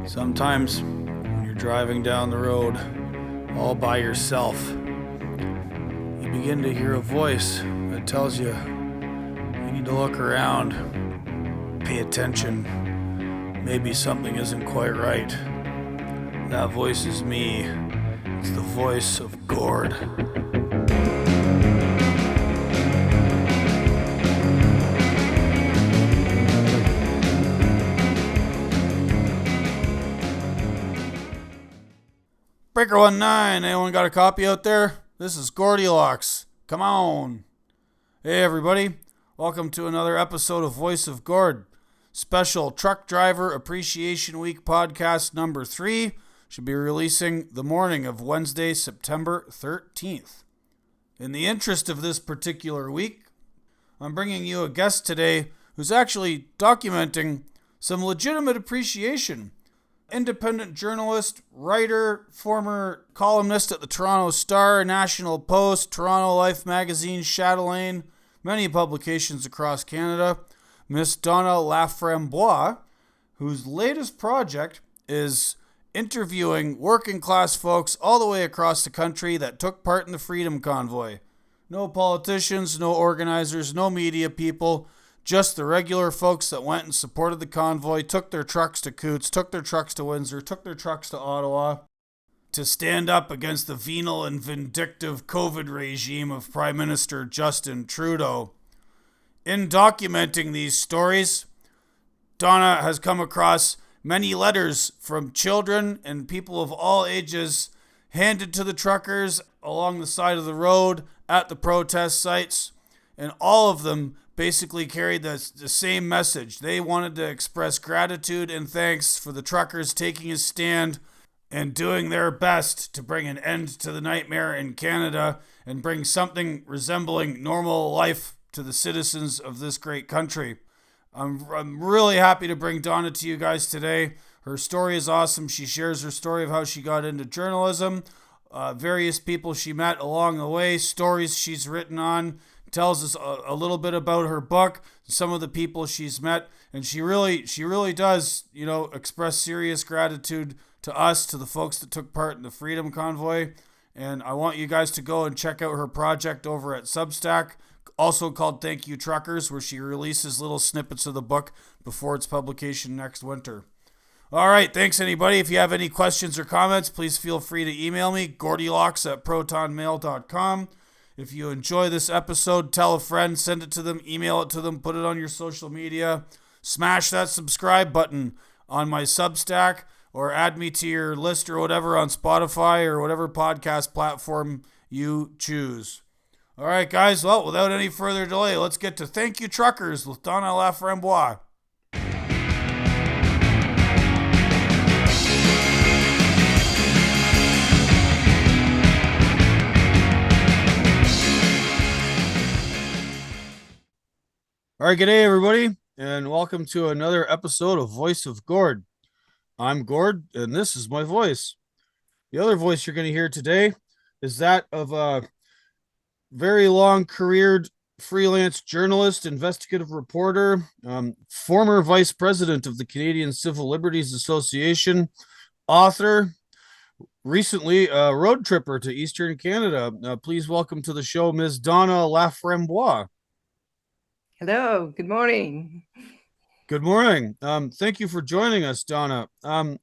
Sometimes when you're driving down the road all by yourself, you begin to hear a voice that tells you need to look around, pay attention. Maybe something isn't quite right. That voice is me. It's the voice of Gord. Breaker 19, anyone got a copy out there? This is Goldilocks. Come on. Hey everybody, welcome to another episode of Voice of Gord. Special Truck Driver Appreciation Week podcast number 3 should be releasing the morning of Wednesday, September 13th. In the interest of this particular week, I'm bringing you a guest today who's actually documenting some legitimate appreciation. Independent journalist, writer, former columnist at the Toronto Star, National Post, Toronto Life magazine, Chatelaine, many publications across Canada, Miss Donna Laframboise, whose latest project is interviewing working class folks all the way across the country that took part in the Freedom Convoy. No politicians, no organizers, no media people, just the regular folks that went and supported the convoy, took their trucks to Coutts, took their trucks to Windsor, took their trucks to Ottawa to stand up against the venal and vindictive COVID regime of Prime Minister Justin Trudeau. In documenting these stories, Donna has come across many letters from children and people of all ages handed to the truckers along the side of the road at the protest sites, and all of them basically carried the same message. They wanted to express gratitude and thanks for the truckers taking a stand and doing their best to bring an end to the nightmare in Canada and bring something resembling normal life to the citizens of this great country. I'm really happy to bring Donna to you guys today. Her story is awesome. She shares her story of how she got into journalism, various people she met along the way, stories she's written on, tells us a little bit about her book, some of the people she's met, and she really does, express serious gratitude to us, to the folks that took part in the Freedom Convoy. And I want you guys to go and check out her project over at Substack, also called Thank You Truckers, where she releases little snippets of the book before its publication next winter. All right, thanks anybody. If you have any questions or comments, please feel free to email me, gordylocks@protonmail.com. If you enjoy this episode, tell a friend, send it to them, email it to them, put it on your social media. Smash that subscribe button on my Substack, or add me to your list or whatever on Spotify or whatever podcast platform you choose. All right, guys. Well, without any further delay, let's get to Thank You Truckers with Donna Laframboise. All right, g'day everybody, and welcome to another episode of Voice of Gord. I'm Gord, and this is my voice. The other voice you're going to hear today is that of a very long-careered freelance journalist, investigative reporter, former vice president of the Canadian Civil Liberties Association, author, recently a road tripper to Eastern Canada. Please welcome to the show Ms. Donna Laframboise. Hello, good morning. Good morning. Thank you for joining us, Donna.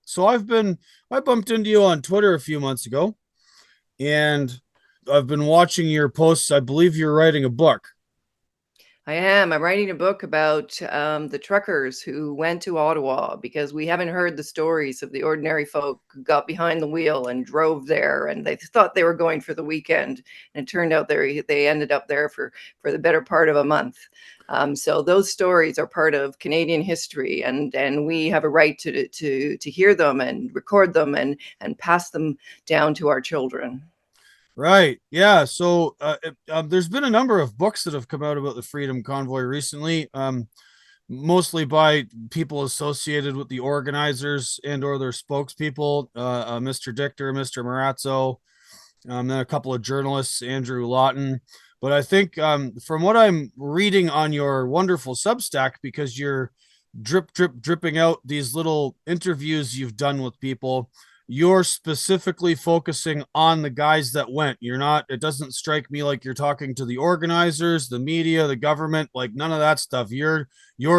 So I bumped into you on Twitter a few months ago, and I've been watching your posts. I believe you're writing a book. I am. I'm writing a book about the truckers who went to Ottawa, because we haven't heard the stories of the ordinary folk who got behind the wheel and drove there, and they thought they were going for the weekend, and it turned out they ended up there for the better part of a month. So those stories are part of Canadian history, and we have a right to hear them and record them and pass them down to our children. Right. Yeah. So there's been a number of books that have come out about the Freedom Convoy recently, mostly by people associated with the organizers and or their spokespeople, Mr. Dichter, Mr. Marazzo, then a couple of journalists, Andrew Lawton. But I think from what I'm reading on your wonderful Substack, because you're dripping out these little interviews you've done with people, you're specifically focusing on the guys that went. You're not, it doesn't strike me like you're talking to the organizers, the media, the government, like none of that stuff. You're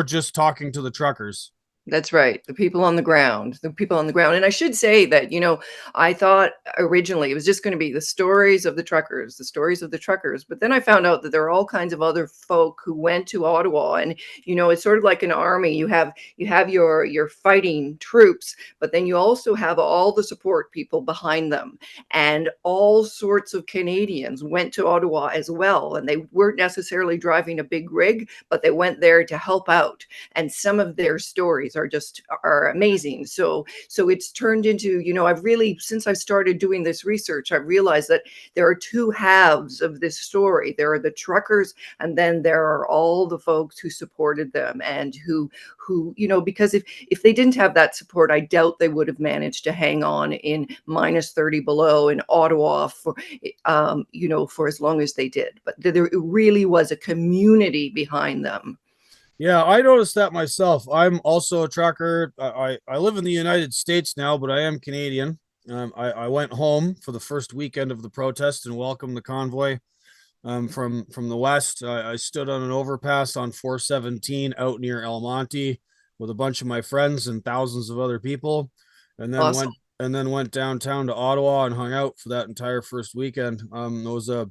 just talking to the truckers. That's right. The people on the ground, the people on the ground. And I should say that, I thought originally it was just going to be the stories of the truckers, the stories of the truckers. But then I found out that there are all kinds of other folk who went to Ottawa, and it's sort of like an army. You have your fighting troops, but then you also have all the support people behind them. And all sorts of Canadians went to Ottawa as well, and they weren't necessarily driving a big rig, but they went there to help out, and some of their stories are amazing. So it's turned into, I've really, since I've started doing this research, I've realized that there are two halves of this story. There are the truckers, and then there are all the folks who supported them, and who because if they didn't have that support, I doubt they would have managed to hang on in minus 30 below in Ottawa for as long as they did. But there really was a community behind them. Yeah, I noticed that myself. I'm also a trucker. I live in the United States now, but I am Canadian. I went home for the first weekend of the protest and welcomed the convoy from the west. I stood on an overpass on 417 out near El Monte with a bunch of my friends and thousands of other people, and then Awesome. went downtown to Ottawa and hung out for that entire first weekend. It was a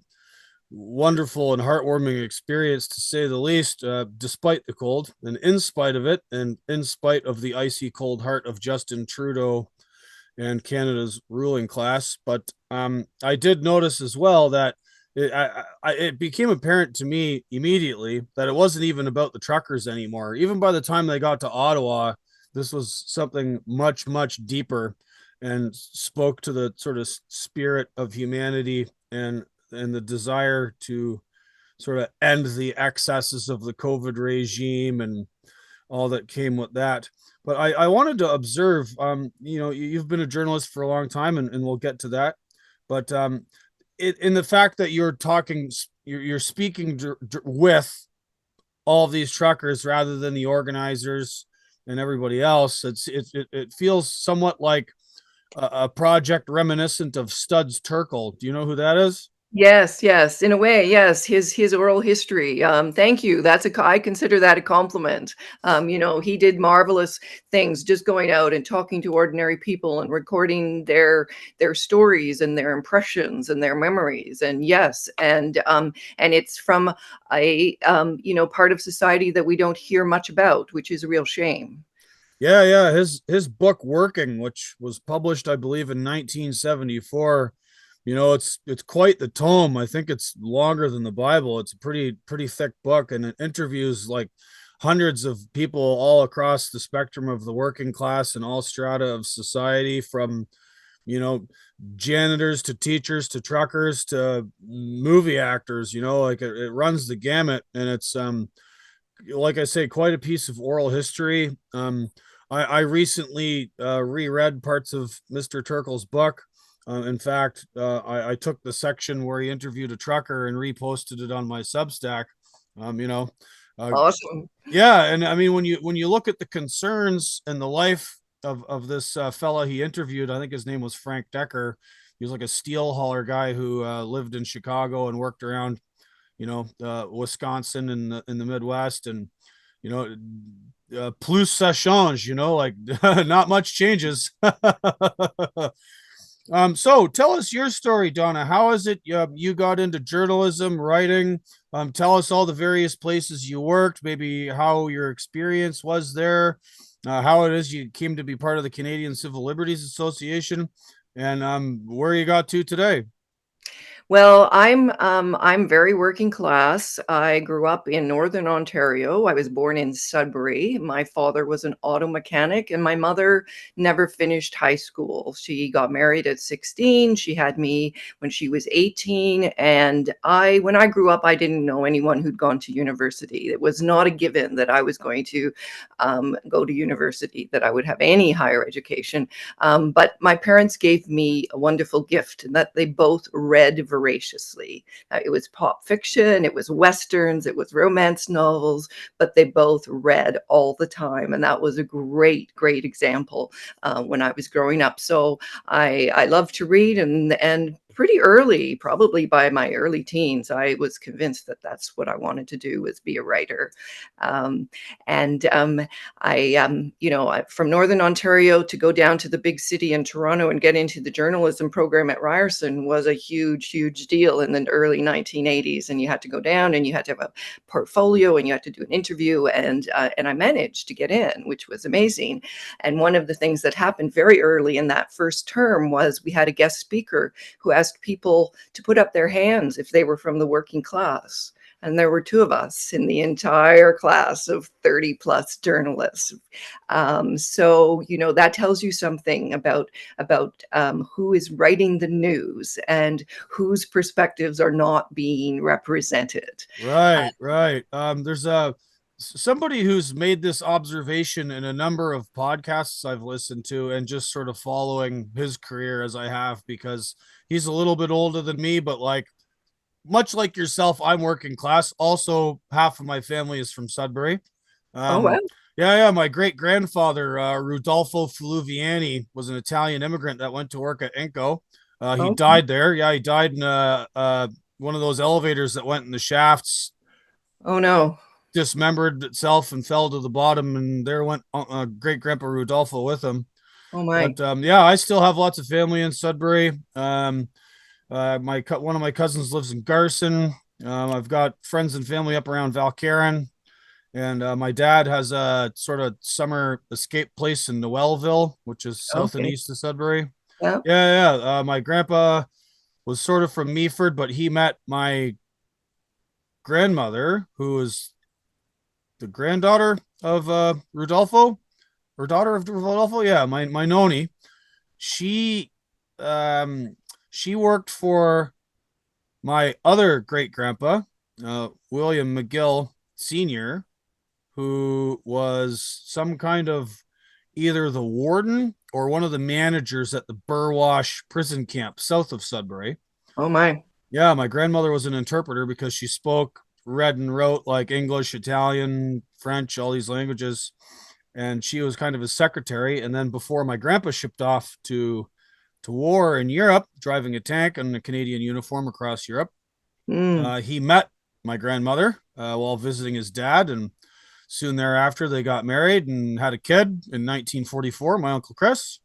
wonderful and heartwarming experience, to say the least, despite the cold and in spite of it, and in spite of the icy cold heart of Justin Trudeau and Canada's ruling class. But I did notice as well that it became apparent to me immediately that it wasn't even about the truckers anymore. Even by the time they got to Ottawa, this was something much, much deeper and spoke to the sort of spirit of humanity and the desire to sort of end the excesses of the COVID regime and all that came with that. But I wanted to observe, you've been a journalist for a long time, and we'll get to that. But in the fact that you're speaking with all of these truckers rather than the organizers and everybody else, it feels somewhat like a project reminiscent of Studs Terkel. Do you know who that is? Yes, yes, in a way, yes, his oral history. Thank you. I consider that a compliment. He did marvelous things, just going out and talking to ordinary people and recording their stories and their impressions and their memories. And yes, and it's from a part of society that we don't hear much about, which is a real shame. Yeah. His book Working, which was published, I believe, in 1974. It's quite the tome. I think it's longer than the Bible. It's a pretty thick book, and it interviews like hundreds of people all across the spectrum of the working class and all strata of society, from you know janitors to teachers to truckers to movie actors. Like it runs the gamut, and it's like I say, quite a piece of oral history. I recently reread parts of Mr. Terkel's book. In fact, I took the section where he interviewed a trucker and reposted it on my Substack. Um, you know, uh, Awesome. yeah, and I mean, when you look at the concerns and the life of this fella he interviewed, I think his name was Frank Decker. He was like a steel hauler guy who lived in Chicago and worked around Wisconsin in the Midwest, and you know, plus ça change, like not much changes. So tell us your story, Donna. How is it you got into journalism, writing? Tell us all the various places you worked, maybe how your experience was there, how it is you came to be part of the Canadian Civil Liberties Association, and where you got to today. Well, I'm very working class. I grew up in Northern Ontario. I was born in Sudbury. My father was an auto mechanic, and my mother never finished high school. She got married at 16. She had me when she was 18, and when I grew up, I didn't know anyone who'd gone to university. It was not a given that I was going to go to university, that I would have any higher education. But my parents gave me a wonderful gift, and that they both read voraciously. It was pop fiction, it was westerns, it was romance novels, but they both read all the time, and that was a great example when I was growing up. So I love to read, and pretty early, probably by my early teens, I was convinced that that's what I wanted to do, was be a writer. Um, and from Northern Ontario to go down to the big city in Toronto and get into the journalism program at Ryerson was a huge deal in the early 1980s. And you had to go down and you had to have a portfolio and you had to do an interview. And I managed to get in, which was amazing. And one of the things that happened very early in that first term was we had a guest speaker who asked people to put up their hands if they were from the working class. And there were two of us in the entire class of 30 plus journalists. So, that tells you something about who is writing the news and whose perspectives are not being represented. Right, right. There's somebody who's made this observation in a number of podcasts I've listened to, and just sort of following his career as I have, because he's a little bit older than me, but like much like yourself, I'm working class. Also, half of my family is from Sudbury. Oh, wow. Um, yeah. My great grandfather, Rudolfo Fluviani, was an Italian immigrant that went to work at Inco. He Oh, died there. Yeah, he died in one of those elevators that went in the shafts, oh no. dismembered itself and fell to the bottom, and there went great grandpa Rudolfo with him. Oh my. But yeah, I still have lots of family in Sudbury. One of my cousins lives in Garson. I've got friends and family up around Valcarin, and my dad has a sort of summer escape place in Noelville, which is south and Okay. east of Sudbury. Yeah. Yeah. My grandpa was sort of from Meaford, but he met my grandmother, who was the granddaughter of Rudolfo, or daughter of Rudolfo. Yeah, my noni. She um she worked for my other great grandpa, William McGill Sr., who was some kind of either the warden or one of the managers at the Burwash prison camp south of Sudbury. Oh my. Yeah, my grandmother was an interpreter because she spoke, read, and wrote like English, Italian, French, all these languages. And she was kind of his secretary. And then before my grandpa shipped off to war in Europe, driving a tank in a Canadian uniform across Europe, Mm, he met my grandmother while visiting his dad, and soon thereafter they got married and had a kid in 1944, my uncle Chris.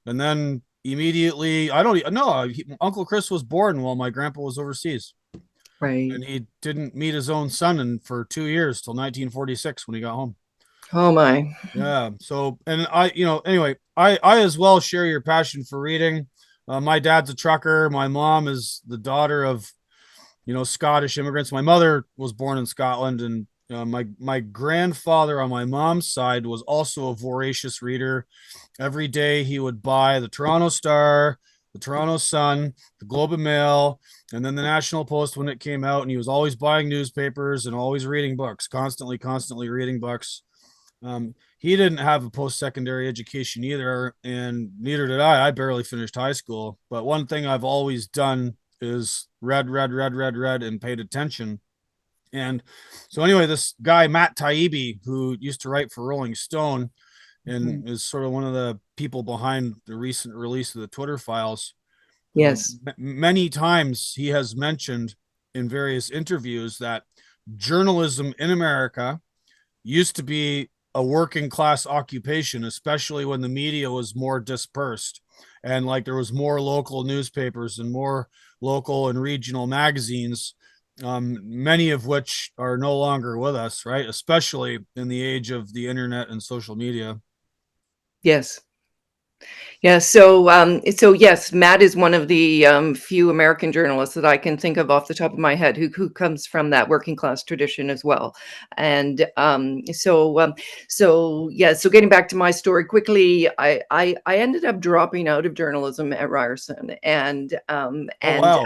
And then immediately, I don't know, Uncle Chris was born while my grandpa was overseas, right. and he didn't meet his own son for 2 years till 1946 when he got home. Oh my. Yeah. So, and anyway, I as well share your passion for reading. My dad's a trucker. My mom is the daughter of Scottish immigrants. My mother was born in Scotland, and my grandfather on my mom's side was also a voracious reader. Every day he would buy the Toronto Star, the Toronto Sun, the Globe and Mail, and then the National Post when it came out. And he was always buying newspapers and always reading books, constantly reading books. He didn't have a post-secondary education either, and neither did I. I barely finished high school. But one thing I've always done is read, and paid attention. And so anyway, this guy, Matt Taibbi, who used to write for Rolling Stone Mhm. and is sort of one of the people behind the recent release of the Twitter files, Yes. many times he has mentioned in various interviews that journalism in America used to be a working class occupation, especially when the media was more dispersed and like there was more local newspapers and more local and regional magazines, many of which are no longer with us, right? Especially in the age of the internet and social media. Yes. Yeah, so yes, Matt is one of the few American journalists that I can think of off the top of my head who comes from that working class tradition as well. And so yeah, so getting back to my story quickly, I ended up dropping out of journalism at Ryerson, Oh, wow.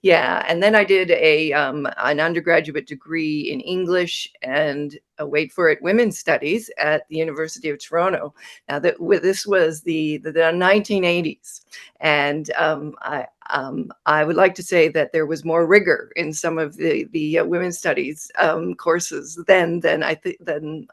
Yeah, and then I did a an undergraduate degree in English and wait for it, women's studies at the University of Toronto. Now this was the 1980s, and I would like to say that there was more rigor in some of the women's studies courses than I think than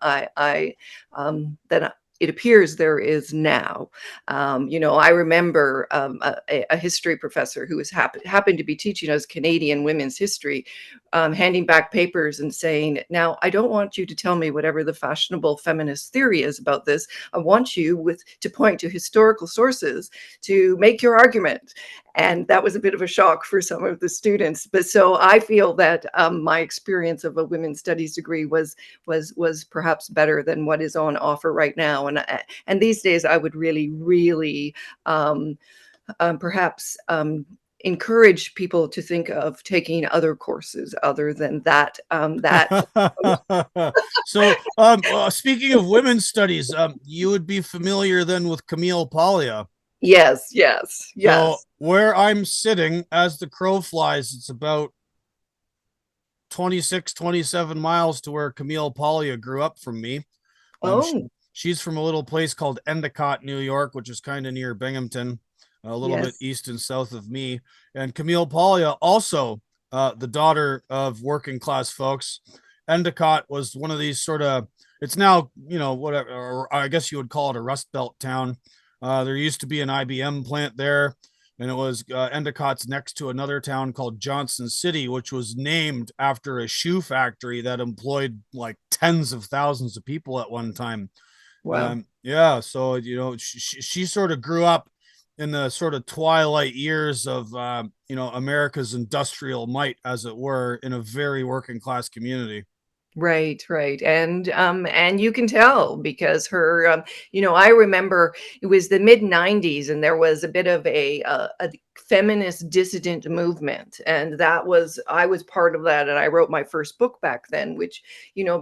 it appears there is now. I remember a history professor who happened to be teaching us Canadian women's history, handing back papers and saying, "Now, I don't want you to tell me whatever the fashionable feminist theory is about this. I want you to point to historical sources to make your argument." And that was a bit of a shock for some of the students. But so I feel that my experience of a women's studies degree was perhaps better than what is on offer right now. And these days, I would really um, perhaps encourage people to think of taking other courses other than that. So, speaking of women's studies, you would be familiar then with Camille Paglia. Yes, yes, So yes. where I'm sitting, as the crow flies, it's about 26, 27 miles to where Camille Paglia grew up from me. Um, she, Oh, she's from a little place called Endicott, New York, which is kind of near Binghamton, a little bit yes. east and south of me. And Camille Paglia, also the daughter of working class folks. Endicott was one of these sort of, it's now, whatever, or I guess you would call it a Rust Belt town. There used to be an IBM plant there, and it was Endicott's next to another town called Johnson City, which was named after a shoe factory that employed like tens of thousands of people at one time. Wow. Yeah, so she sort of grew up in the sort of twilight years of America's industrial might, as it were, in a very working class community. Right, right. And you can tell because her I remember it was the mid 90s and there was a bit of a feminist dissident movement, and I was part of that, and I wrote my first book back then, which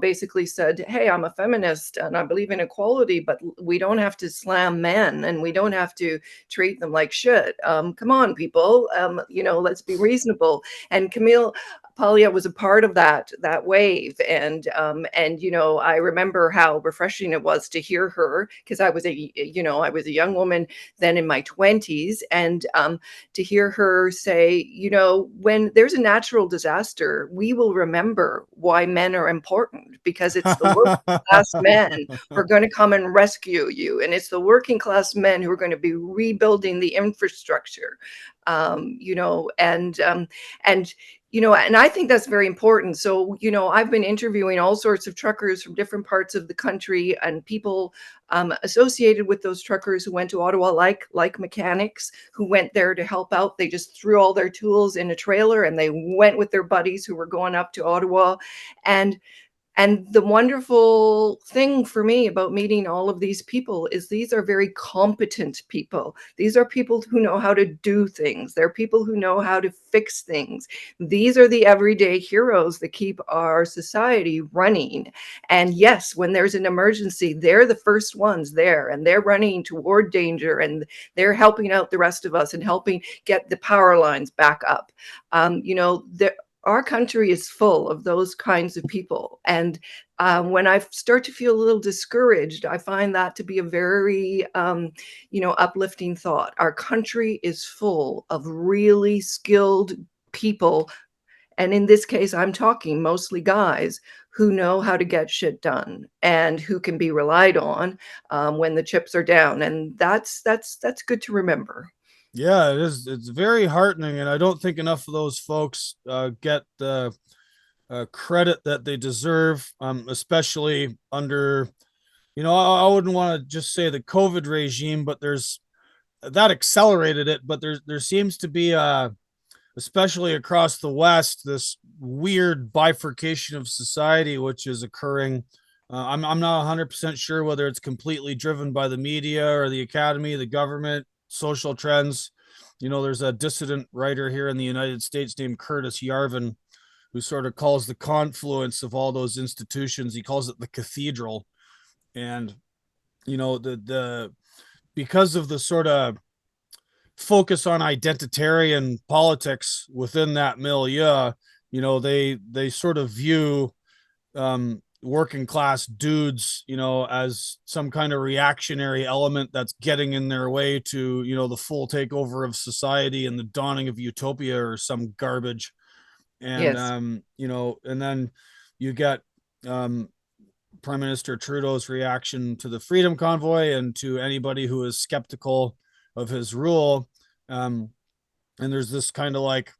basically said, "Hey, I'm a feminist and I believe in equality, but we don't have to slam men and we don't have to treat them like shit. Come on, people. Let's be reasonable." And Camille Paglia was a part of that wave, and I remember how refreshing it was to hear her, because I was a young woman then in my 20s, and to hear her say, when there's a natural disaster, we will remember why men are important, because it's the working class men who are going to come and rescue you, and it's the working class men who are going to be rebuilding the infrastructure. um, you know, and um, and and I think that's very important. So, I've been interviewing all sorts of truckers from different parts of the country, and people associated with those truckers who went to Ottawa, like mechanics who went there to help out. They just threw all their tools in a trailer and they went with their buddies who were going up to Ottawa. And and the wonderful thing for me about meeting all of these people is these are very competent people. These are people who know how to do things. They're people who know how to fix things. These are the everyday heroes that keep our society running. And yes, when there's an emergency, they're the first ones there, and they're running toward danger, and they're helping out the rest of us and helping get the power lines back up. Our country is full of those kinds of people. And when I start to feel a little discouraged, I find that to be a very, uplifting thought. Our country is full of really skilled people. And in this case, I'm talking mostly guys who know how to get shit done and who can be relied on when the chips are down. And that's good to remember. Yeah, it is. It's very heartening, and I don't think enough of those folks get the credit that they deserve, especially under, I wouldn't want to just say the COVID regime, but there's that accelerated it. But there seems to be, especially across the West, this weird bifurcation of society which is occurring. I'm not 100% sure whether it's completely driven by the media or the academy, the government, social trends. There's a dissident writer here in the United States named Curtis Yarvin who sort of calls the confluence of all those institutions, he calls it the cathedral. And, the because of the sort of focus on identitarian politics within that milieu. They sort of view working class dudes, as some kind of reactionary element that's getting in their way to, the full takeover of society and the dawning of utopia or some garbage. And, Yes. and then you get Prime Minister Trudeau's reaction to the Freedom Convoy and to anybody who is skeptical of his rule. And there's this kind of like,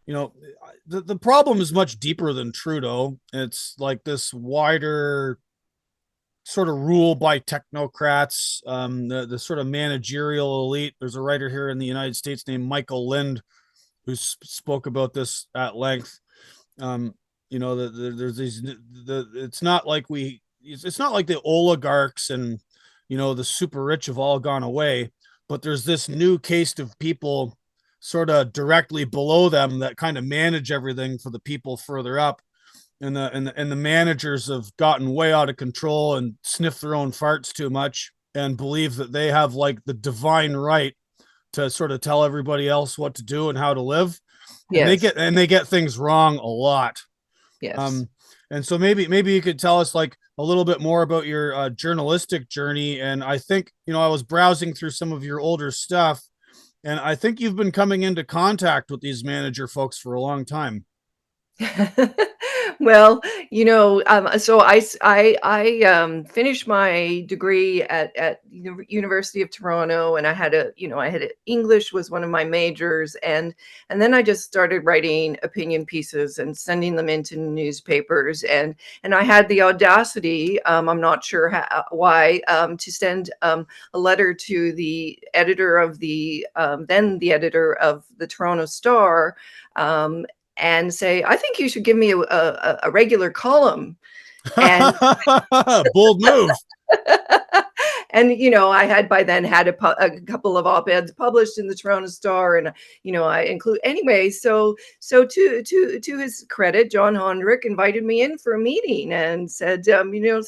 the problem is much deeper than Trudeau. It's like this wider sort of rule by technocrats, the sort of managerial elite. There's a writer here in the United States named Michael Lind who spoke about this at length. There's these. It's not like it's not like the oligarchs and the super rich have all gone away, but there's this new caste of people sort of directly below them that kind of manage everything for the people further up. And the managers have gotten way out of control and sniff their own farts too much and believe that they have like the divine right to sort of tell everybody else what to do and how to live. And Yes. they get things wrong a lot. Yes. And so maybe you could tell us like a little bit more about your journalistic journey. And I think, I was browsing through some of your older stuff, and I think you've been coming into contact with these manager folks for a long time. Well, so finished my degree at University of Toronto, and I had English was one of my majors, and then I just started writing opinion pieces and sending them into newspapers, and I had the audacity, I'm not sure why, to send a letter to the editor of then the editor of the Toronto Star, and say, I think you should give me a regular column. And Bold move. and I had by then had a couple of op-eds published in the Toronto Star, and I include anyway. So to his credit, John Hondrick invited me in for a meeting and said, so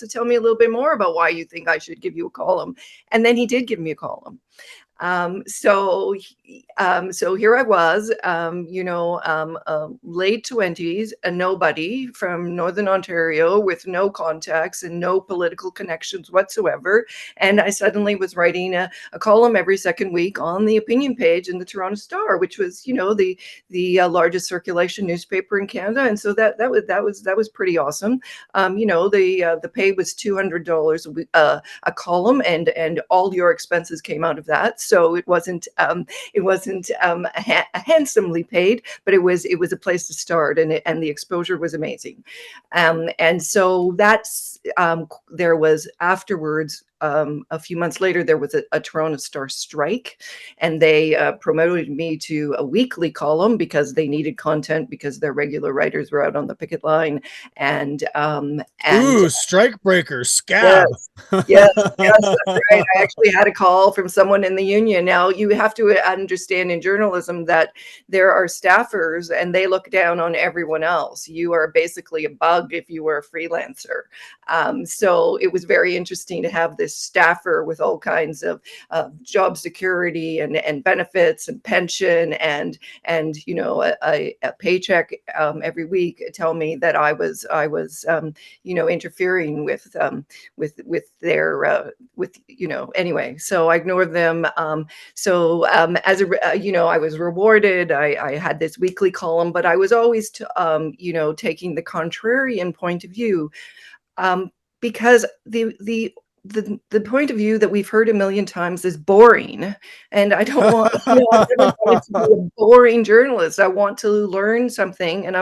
tell me a little bit more about why you think I should give you a column. And then he did give me a column. So here I was, late 20s, a nobody from Northern Ontario with no contacts and no political connections whatsoever. And I suddenly was writing a column every second week on the opinion page in the Toronto Star, which was, the largest circulation newspaper in Canada. And so that was pretty awesome. The pay was $200 a column, and all your expenses came out of that. So it wasn't handsomely paid, but it was a place to start, and the exposure was amazing. And so that's there was afterwards. A few months later, there was a Toronto Star strike, and they promoted me to a weekly column because they needed content because their regular writers were out on the picket line. And Ooh, strike breaker, scab. yes, yes, yes, that's right. I actually had a call from someone in the union. Now, you have to understand in journalism that there are staffers and they look down on everyone else. You are basically a bug if you were a freelancer. So it was very interesting to have this staffer with all kinds of job security and benefits and pension and a paycheck every week tell me that I was interfering with their anyway. So I ignored them. As I was rewarded. I had this weekly column, but I was always taking the contrarian point of view, because the point of view that we've heard a million times is boring, and I don't want, I've never wanted to be a boring journalist. I want to learn something, and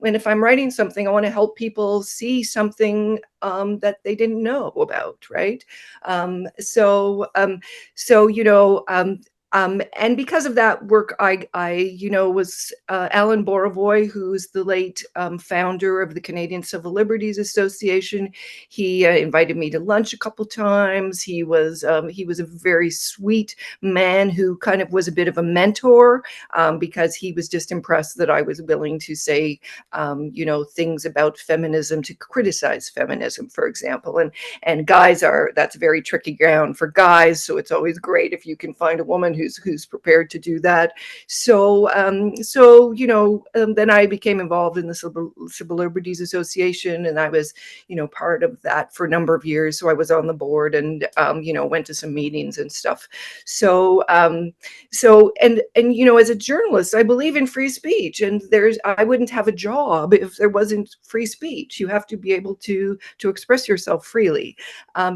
if I'm writing something, I want to help people see something that they didn't know about, right? And because of that work, I was Alan Borovoy, who's the late founder of the Canadian Civil Liberties Association. He invited me to lunch a couple times. He was a very sweet man who kind of was a bit of a mentor, because he was just impressed that I was willing to say, things about feminism, to criticize feminism, for example. And guys that's very tricky ground for guys. So it's always great if you can find a woman who's prepared to do that. So then I became involved in the Civil Liberties Association, and I was part of that for a number of years. So I was on the board, and went to some meetings and stuff. So as a journalist, I believe in free speech, and I wouldn't have a job if there wasn't free speech. You have to be able to express yourself freely.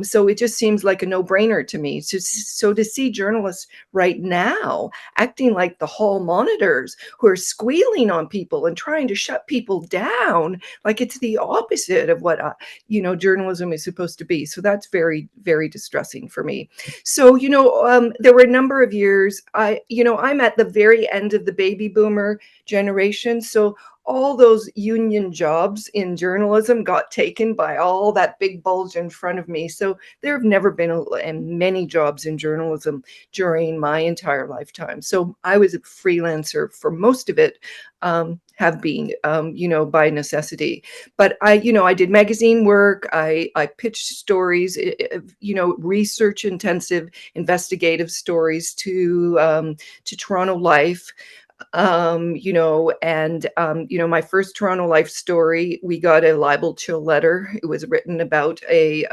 So it just seems like a no-brainer to me. So to see journalists right now acting like the hall monitors who are squealing on people and trying to shut people down, like it's the opposite of what journalism is supposed to be. So that's very, very distressing for me. So there were a number of years. I'm at the very end of the baby boomer generation, so all those union jobs in journalism got taken by all that big bulge in front of me. So there have never been many jobs in journalism during my entire lifetime. So I was a freelancer for most of it, have been, by necessity. But I did magazine work. I pitched stories, research intensive investigative stories to Toronto Life. My first Toronto Life story, we got a libel chill letter. It was written about a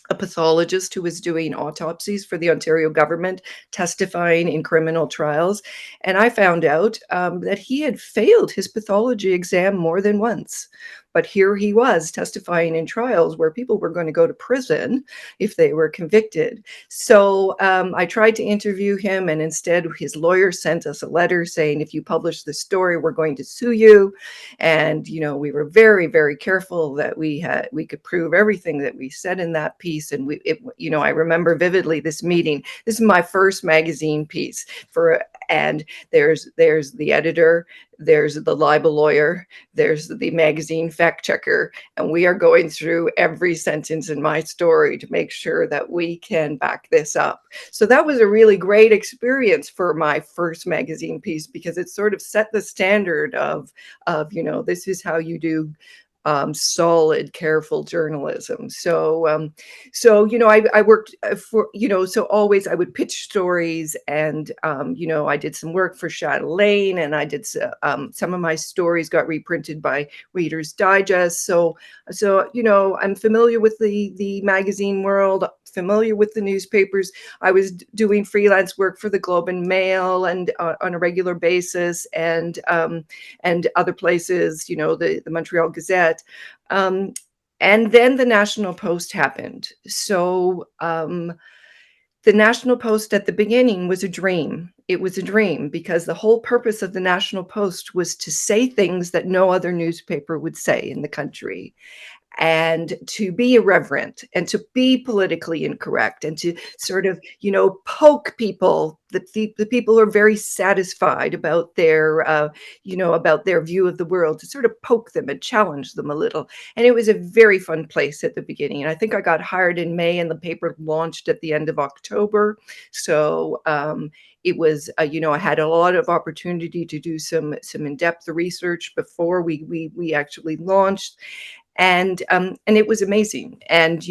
pathologist who was doing autopsies for the Ontario government, testifying in criminal trials. And I found out that he had failed his pathology exam more than once. But here he was testifying in trials where people were going to go to prison if they were convicted. So I tried to interview him, and instead his lawyer sent us a letter saying, if you publish this story, we're going to sue you. And, we were very, very careful that we could prove everything that we said in that piece. And I remember vividly this meeting. This is my first magazine piece and there's the editor, there's the libel lawyer, there's the magazine fact checker, and we are going through every sentence in my story to make sure that we can back this up. So that was a really great experience for my first magazine piece, because it sort of set the standard of this is how you do solid, careful journalism. So I worked for, so always I would pitch stories, and, I did some work for Chatelaine, and I did some of my stories got reprinted by Reader's Digest. So, I'm familiar with the magazine world, familiar with the newspapers. I was doing freelance work for the Globe and Mail and on a regular basis, and other places, the Montreal Gazette. And then the National Post happened. So the National Post at the beginning was a dream. It was a dream because the whole purpose of the National Post was to say things that no other newspaper would say in the country, and to be irreverent, and to be politically incorrect, and to sort of, poke people. The people are very satisfied about about their view of the world, to sort of poke them and challenge them a little. And it was a very fun place at the beginning. And I think I got hired in May, and the paper launched at the end of October. So it was, I had a lot of opportunity to do some in-depth research before we actually launched. And it was amazing. And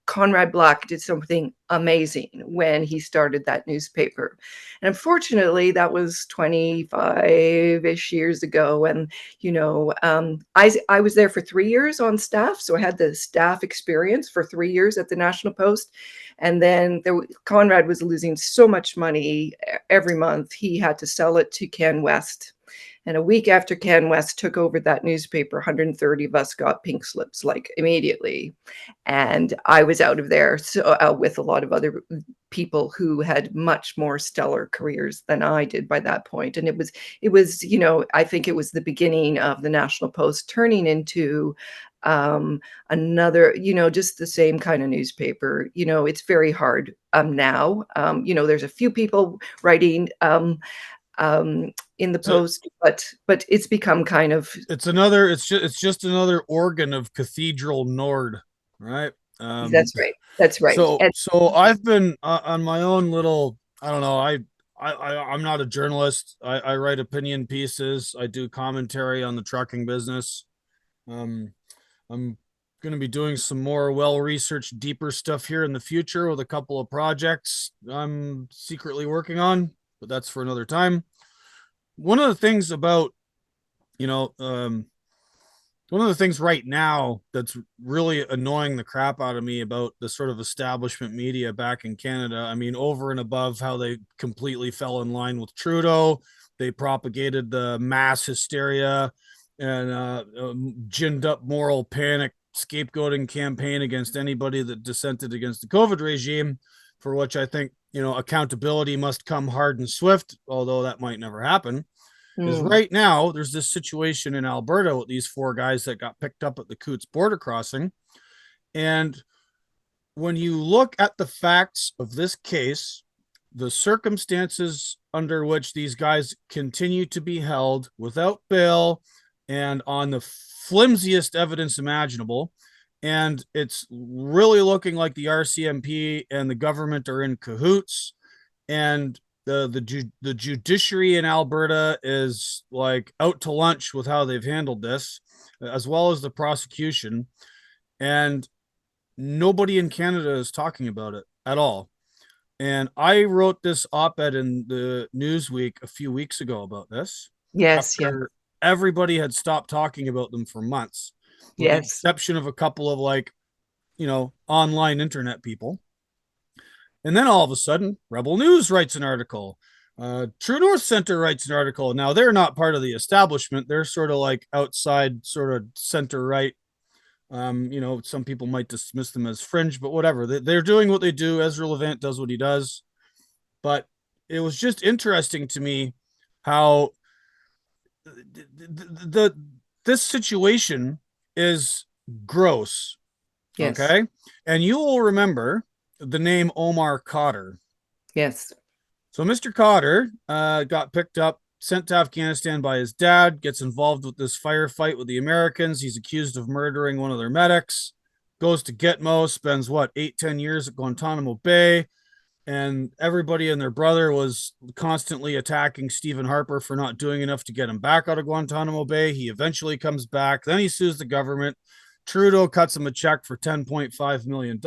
Conrad Black did something amazing when he started that newspaper. And unfortunately, that was 25-ish years ago. And I was there for 3 years on staff, so I had the staff experience for 3 years at the National Post. And then Conrad was losing so much money every month, he had to sell it to Ken West. And a week after Ken West took over that newspaper, 130 of us got pink slips, like immediately. And I was out of there with a lot of other people who had much more stellar careers than I did by that point. And it was, I think it was the beginning of the National Post turning into another, just the same kind of newspaper. It's very hard now. There's a few people writing in the Post, but it's become kind of, it's just another organ of Cathedral Nord, right? that's right. So I've been on my own little, I don't know, I'm not a journalist. I write opinion pieces. I do commentary on the trucking business. I'm going to be doing some more well-researched, deeper stuff here in the future with a couple of projects I'm secretly working on, but that's for another time. One of the things about, you know, one of the things right now that's really annoying the crap out of me about the sort of establishment media back in Canada, I mean, over and above how they completely fell in line with Trudeau, they propagated the mass hysteria and ginned up moral panic scapegoating campaign against anybody that dissented against the COVID regime, for which I think, accountability must come hard and swift, although that might never happen. Is Hmm. right now there's this situation in Alberta with these four guys that got picked up at the Coots border crossing. And when you look at the facts of this case, the circumstances under which these guys continue to be held without bail and on the flimsiest evidence imaginable, and it's really looking like the RCMP and the government are in cahoots, and the judiciary in Alberta is like out to lunch with how they've handled this, as well as the prosecution, and nobody in Canada is talking about it at all. And I wrote this op-ed in the Newsweek a few weeks ago about this Yes, yes, after everybody had stopped talking about them for months, with the yes, exception of a couple of online internet people. And then all of a sudden, Rebel News writes an article. True North Center writes an article. Now, they're not part of the establishment. They're sort of like outside, sort of center right. Some people might dismiss them as fringe, but whatever. They're doing what they do. Ezra Levant does what he does. But it was just interesting to me how this situation is gross. yes, Okay. And you will remember the name Omar Khadr. yes. So Mr. Cotter got picked up, sent to Afghanistan by his dad, gets involved with this firefight with the Americans. He's accused of murdering one of their medics, goes to Gitmo, spends 8-10 years at Guantanamo Bay. And everybody and their brother was constantly attacking Stephen Harper for not doing enough to get him back out of Guantanamo Bay. He eventually comes back. Then he sues the government. Trudeau cuts him a check for $10.5 million.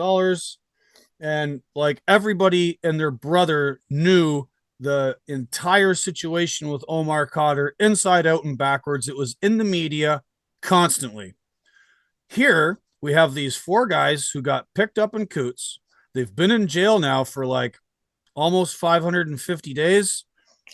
And like everybody and their brother knew the entire situation with Omar Khadr inside out and backwards. It was in the media constantly. Here we have these four guys who got picked up in Coots. They've been in jail now for like almost 550 days.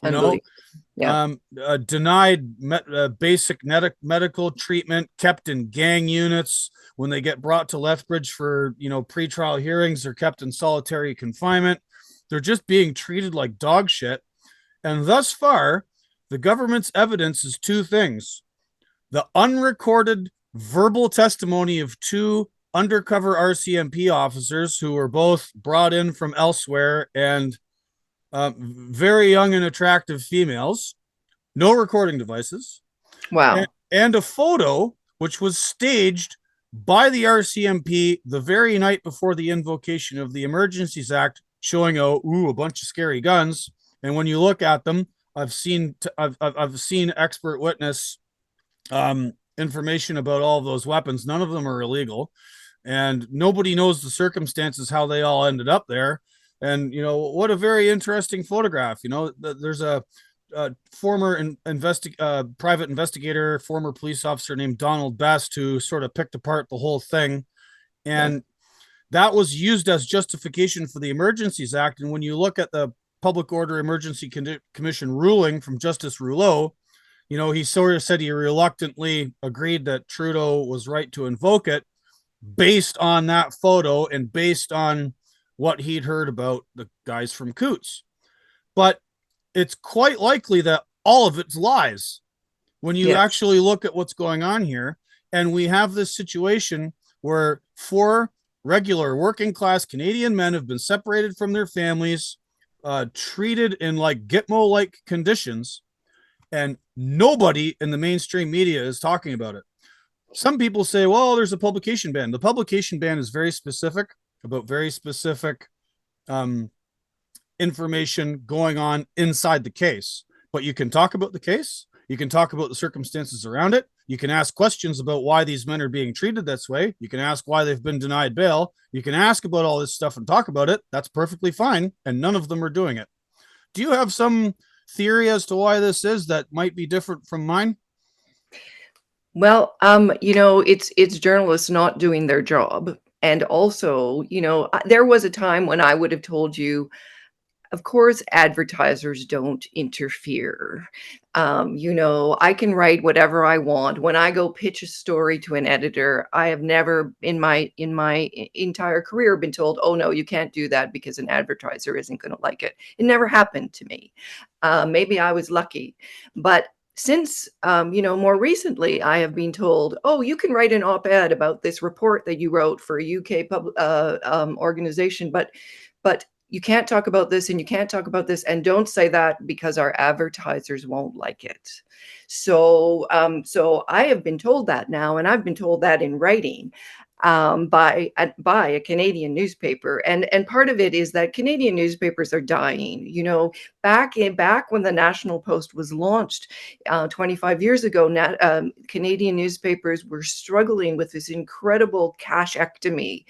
You know, Unbelievable. Yeah. denied basic medical treatment, kept in gang units. When they get brought to Lethbridge for, pretrial hearings, they're kept in solitary confinement. They're just being treated like dog shit. And thus far, the government's evidence is two things: the unrecorded verbal testimony of two undercover RCMP officers who were both brought in from elsewhere and very young and attractive females, no recording devices, Wow. and a photo which was staged by the RCMP the very night before the invocation of the Emergencies Act, showing a bunch of scary guns. And when you look at them, I've seen expert witness information about all of those weapons. None of them are illegal, and nobody knows the circumstances how they all ended up there. And what a very interesting photograph. There's a former private investigator, former police officer named Donald Best, who sort of picked apart the whole thing, Yes. and that was used as justification for the Emergencies Act. And when you look at the Public Order Emergency Commission ruling from Justice Rouleau, he sort of said he reluctantly agreed that Trudeau was right to invoke it based on that photo and based on what he'd heard about the guys from Coots. But it's quite likely that all of it's lies when you Yes. actually look at what's going on here. And we have this situation where four regular working class Canadian men have been separated from their families, treated in like Gitmo like conditions, and nobody in the mainstream media is talking about it. Some people say, well, there's a publication ban. The publication ban is very specific about very specific information going on inside the case. But you can talk about the case. You can talk about the circumstances around it. You can ask questions about why these men are being treated this way. You can ask why they've been denied bail. You can ask about all this stuff and talk about it. That's perfectly fine. And none of them are doing it. Do you have some theory as to why this is that might be different from mine? Well, it's journalists not doing their job. And also, there was a time when I would have told you, of course, advertisers don't interfere. I can write whatever I want. When I go pitch a story to an editor, I have never in my entire career been told, "Oh no, you can't do that because an advertiser isn't going to like it." It never happened to me. Maybe I was lucky, but since more recently, I have been told, "Oh, you can write an op-ed about this report that you wrote for a UK organization, but you can't talk about this and you can't talk about this, and don't say that because our advertisers won't like it." So I have been told that now, and I've been told that in writing by a Canadian newspaper, and part of it is that Canadian newspapers are dying. Back when the National Post was launched 25 years ago, Canadian newspapers were struggling with this incredible cashectomy.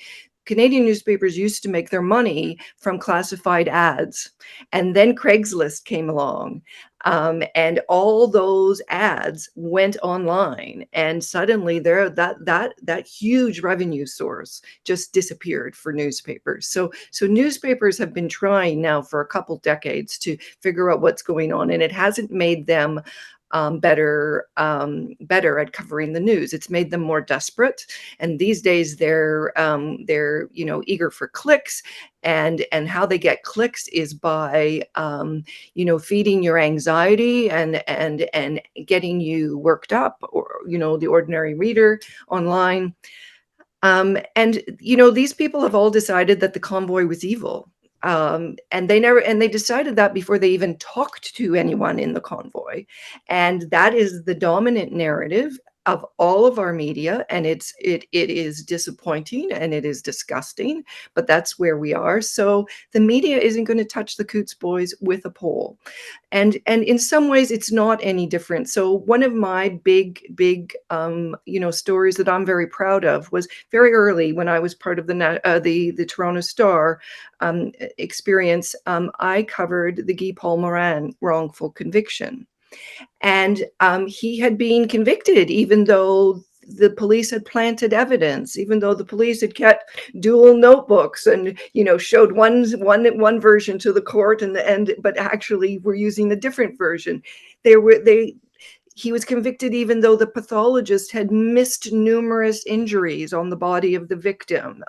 Canadian newspapers used to make their money from classified ads. And then Craigslist came along. And all those ads went online. And suddenly that huge revenue source just disappeared for newspapers. So newspapers have been trying now for a couple decades to figure out what's going on, and it hasn't made them better at covering the news. It's made them more desperate, and these days they're eager for clicks, and how they get clicks is by feeding your anxiety and getting you worked up, or the ordinary reader online. And these people have all decided that the convoy was evil. And they decided that before they even talked to anyone in the convoy. And that is the dominant narrative of all of our media, and it is disappointing and it is disgusting, but that's where we are. So the media isn't going to touch the Coots boys with a pole. And in some ways it's not any different. So one of my big stories that I'm very proud of was very early when I was part of the Toronto Star experience. I covered the Guy Paul Morin wrongful conviction, and he had been convicted even though the police had planted evidence, even though the police had kept dual notebooks and showed one version to the court, but actually were using a different version. He was convicted even though the pathologist had missed numerous injuries on the body of the victim.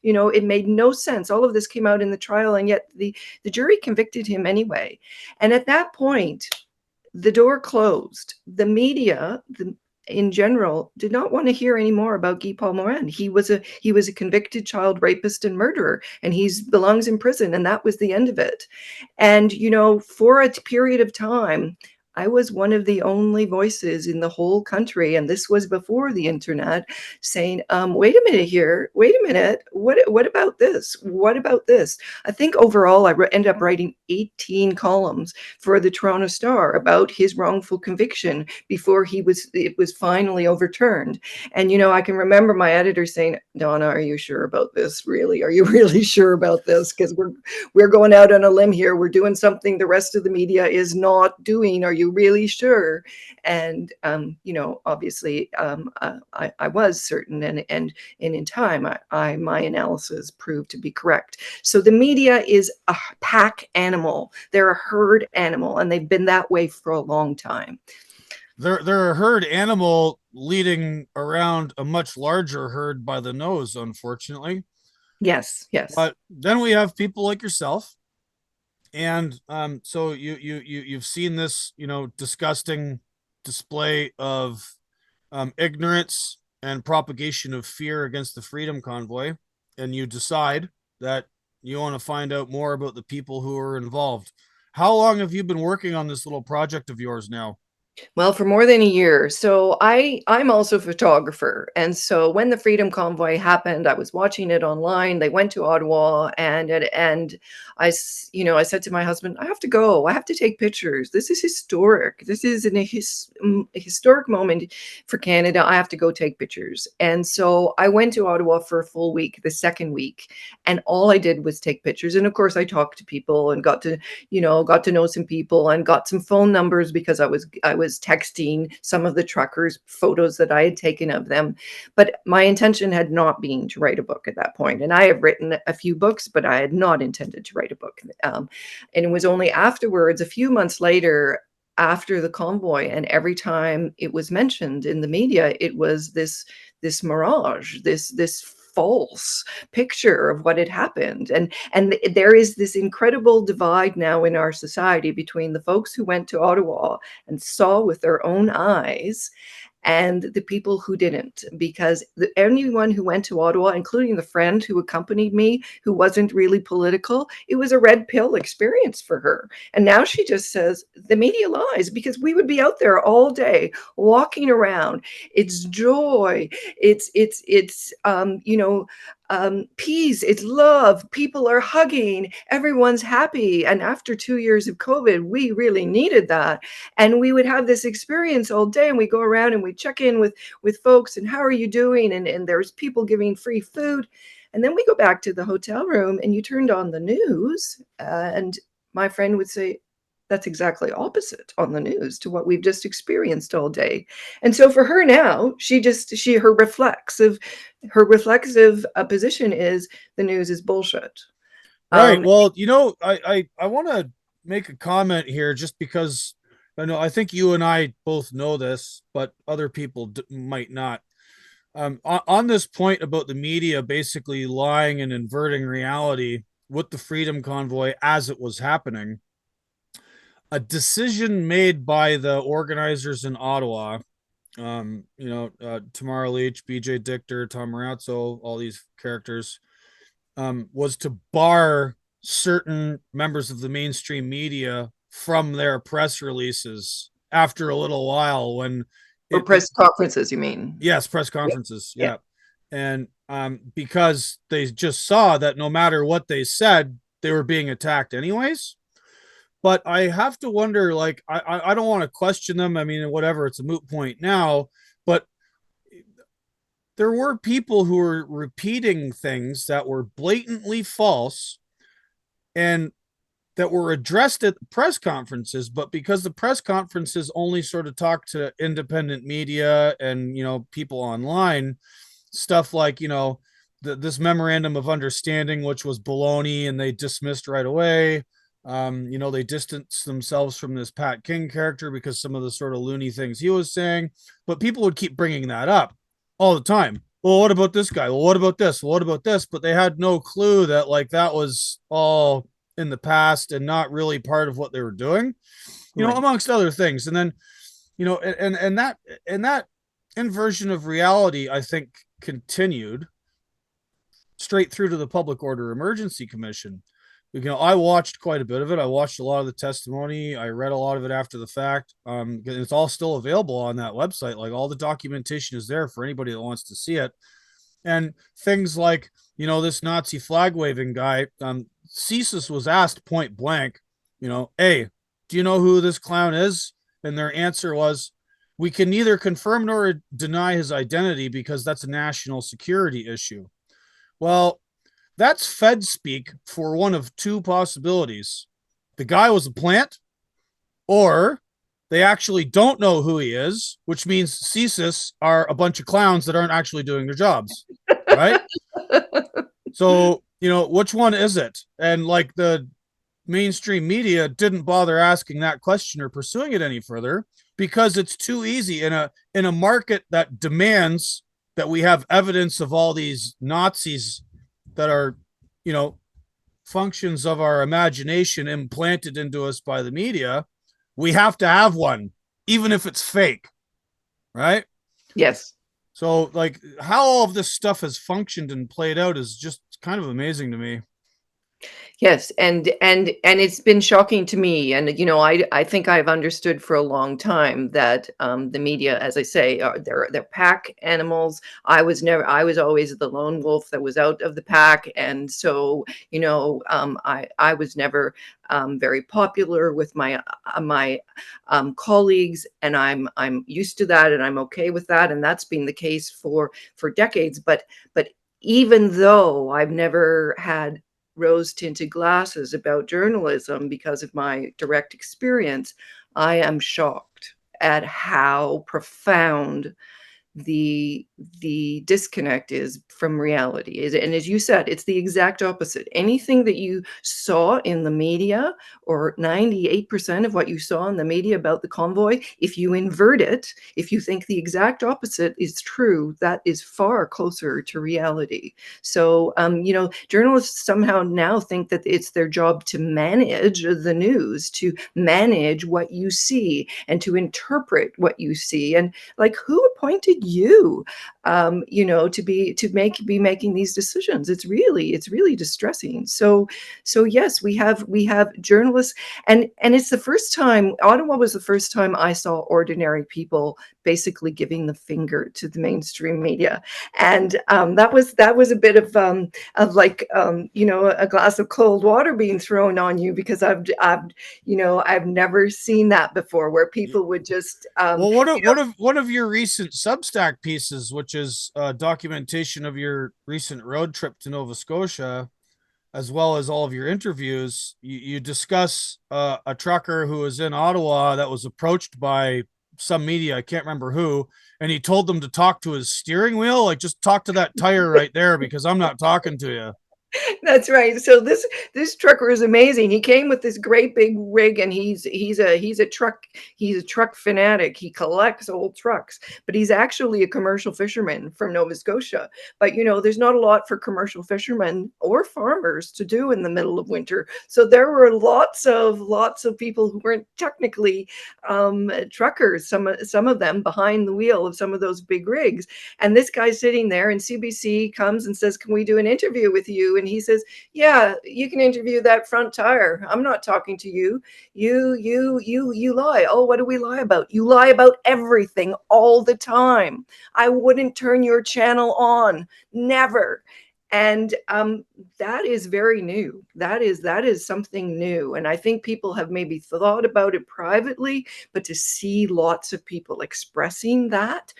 It made no sense. All of this came out in the trial, and yet the jury convicted him anyway. And at that point, the door closed. The media, in general, did not want to hear any more about Guy Paul Morin. He was a convicted child rapist and murderer, and he belongs in prison, and that was the end of it. And for a period of time, I was one of the only voices in the whole country, and this was before the internet, saying, wait a minute here, wait a minute, what about this? What about this? I think overall I ended up writing 18 columns for the Toronto Star about his wrongful conviction before it was finally overturned. And I can remember my editor saying, "Donna, are you sure about this? Really? Are you really sure about this? Because we're going out on a limb here. We're doing something the rest of the media is not doing. Are you really sure?" And obviously, I was certain, and in time, my analysis proved to be correct. So the media is a pack animal. They're a herd animal, and they've been that way for a long time. They're a herd animal leading around a much larger herd by the nose, unfortunately. Yes, yes. But then we have people like yourself, and so you've seen this disgusting display of ignorance and propagation of fear against the Freedom Convoy, and you decide that you want to find out more about the people who are involved. How long have you been working on this little project of yours now? Well, for more than a year. So I'm also a photographer. And so when the Freedom Convoy happened, I was watching it online. They went to Ottawa and I said to my husband, I have to go. I have to take pictures. This is historic. This is a historic moment for Canada. I have to go take pictures. And so I went to Ottawa for a full week, the second week, and all I did was take pictures. And of course I talked to people and got to know some people and got some phone numbers because I was texting some of the truckers photos that I had taken of them. But my intention had not been to write a book at that point. And I have written a few books, but I had not intended to write a book. And it was only afterwards, a few months later, after the convoy, and every time it was mentioned in the media, it was this mirage, this false picture of what had happened. And there is this incredible divide now in our society between the folks who went to Ottawa and saw with their own eyes and the people who didn't, because anyone who went to Ottawa, including the friend who accompanied me, who wasn't really political, it was a red pill experience for her. And now she just says the media lies, because we would be out there all day walking around. It's joy. It's peace. It's love. People are hugging. Everyone's happy. And after 2 years of COVID, we really needed that. And we would have this experience all day, and we go around and we check in with folks, and how are you doing, and there's people giving free food. And then we go back to the hotel room, and you turned on the news, and my friend would say, that's exactly opposite on the news to what we've just experienced all day. And so for her now, her reflexive position is the news is bullshit. Right. um Well, I want to make a comment here just because I think you and I both know this, but other people might not. On this point about the media basically lying and inverting reality with the Freedom Convoy as it was happening, a decision made by the organizers in Ottawa, Tamara Leach, BJ Dichter, Tom Marazzo, all these characters, was to bar certain members of the mainstream media from their press releases after a little while when or it press conferences, you mean? yes, press Yeah. conferences, Yeah. yeah. And because they just saw that no matter what they said, they were being attacked anyways. But I have to wonder, like, I don't want to question them. I mean, whatever, it's a moot point now. But there were people who were repeating things that were blatantly false and that were addressed at the press conferences, but because the press conferences only sort of talk to independent media and people online, stuff like this memorandum of understanding, which was baloney, and they dismissed right away. They distanced themselves from this Pat King character because some of the sort of loony things he was saying, but people would keep bringing that up all the time. Well, what about this guy? Well, what about this? Well, what about this? But they had no clue that like that was all in the past and not really part of what they were doing, Right. amongst other things. And then, and that inversion of reality, I think, continued straight through to the Public Order Emergency Commission. I watched quite a bit of it. I watched a lot of the testimony. I read a lot of it after the fact. It's all still available on that website. Like all the documentation is there for anybody that wants to see it. And things like, this Nazi flag waving guy, CSIS was asked point blank, hey, do you know who this clown is? And their answer was, we can neither confirm nor deny his identity because that's a national security issue. Well, that's Fed speak for one of two possibilities. The guy was a plant, or they actually don't know who he is, which means CSIS are a bunch of clowns that aren't actually doing their jobs, right? So, which one is it? And like the mainstream media didn't bother asking that question or pursuing it any further because it's too easy in a market that demands that we have evidence of all these Nazis that are, you know, functions of our imagination implanted into us by the media. We have to have one, even if it's fake, right? Yes. So, like, how all of this stuff has functioned and played out is just kind of amazing to me. Yes, and it's been shocking to me, and I think I've understood for a long time that the media, as I say, they're pack animals. I was always the lone wolf that was out of the pack, and so I was never very popular with my colleagues, and I'm used to that, and I'm okay with that, and that's been the case for decades. But even though I've never had rose tinted glasses about journalism because of my direct experience, I am shocked at how profound the the disconnect is from reality. And as you said, it's the exact opposite. Anything that you saw in the media, or 98% of what you saw in the media about the convoy, if you invert it, if you think the exact opposite is true, that is far closer to reality. So journalists somehow now think that it's their job to manage the news, to manage what you see, and to interpret what you see. And like, who appointed you, to be making these decisions? It's really distressing. So yes, we have journalists, and it's the first time. Ottawa was the first time I saw ordinary people basically giving the finger to the mainstream media, and that was a bit of like, a glass of cold water being thrown on you, because I've never seen that before, where people would just Well, one of your recent Substack pieces, which is documentation of your recent road trip to Nova Scotia, as well as all of your interviews, you discuss a trucker who was in Ottawa that was approached by some media, I can't remember who, and he told them to talk to his steering wheel, like just talk to that tire right there because I'm not talking to you. That's right. So this trucker is amazing. He came with this great big rig, and he's a truck fanatic. He collects old trucks, but he's actually a commercial fisherman from Nova Scotia. But there's not a lot for commercial fishermen or farmers to do in the middle of winter. So there were lots of people who weren't technically truckers. Some of them behind the wheel of some of those big rigs. And this guy's sitting there, and CBC comes and says, "Can we do an interview with you?" And he says, "Yeah, you can interview that front tire. I'm not talking to you. You lie. Oh, what do we lie about? You lie about everything all the time. I wouldn't turn your channel on. Never." And that is very new. That is something new, and I think people have maybe thought about it privately, but to see lots of people expressing that's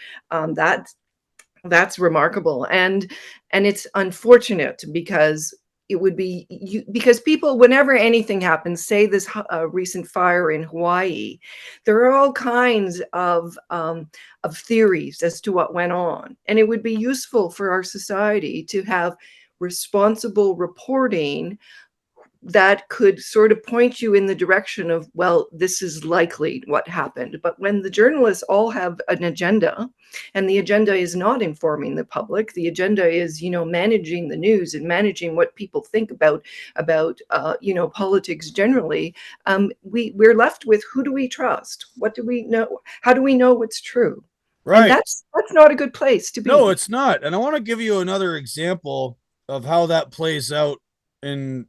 remarkable. And it's unfortunate, because because people, whenever anything happens, say this recent fire in Hawaii, there are all kinds of theories as to what went on, and it would be useful for our society to have responsible reporting that could sort of point you in the direction of, well, this is likely what happened. But when the journalists all have an agenda, and the agenda is not informing the public, the agenda is, managing the news and managing what people think about politics generally, we're left with, who do we trust? What do we know? How do we know what's true? And Right. that's not a good place to No, be. it's not. And I want to give you another example of how that plays out in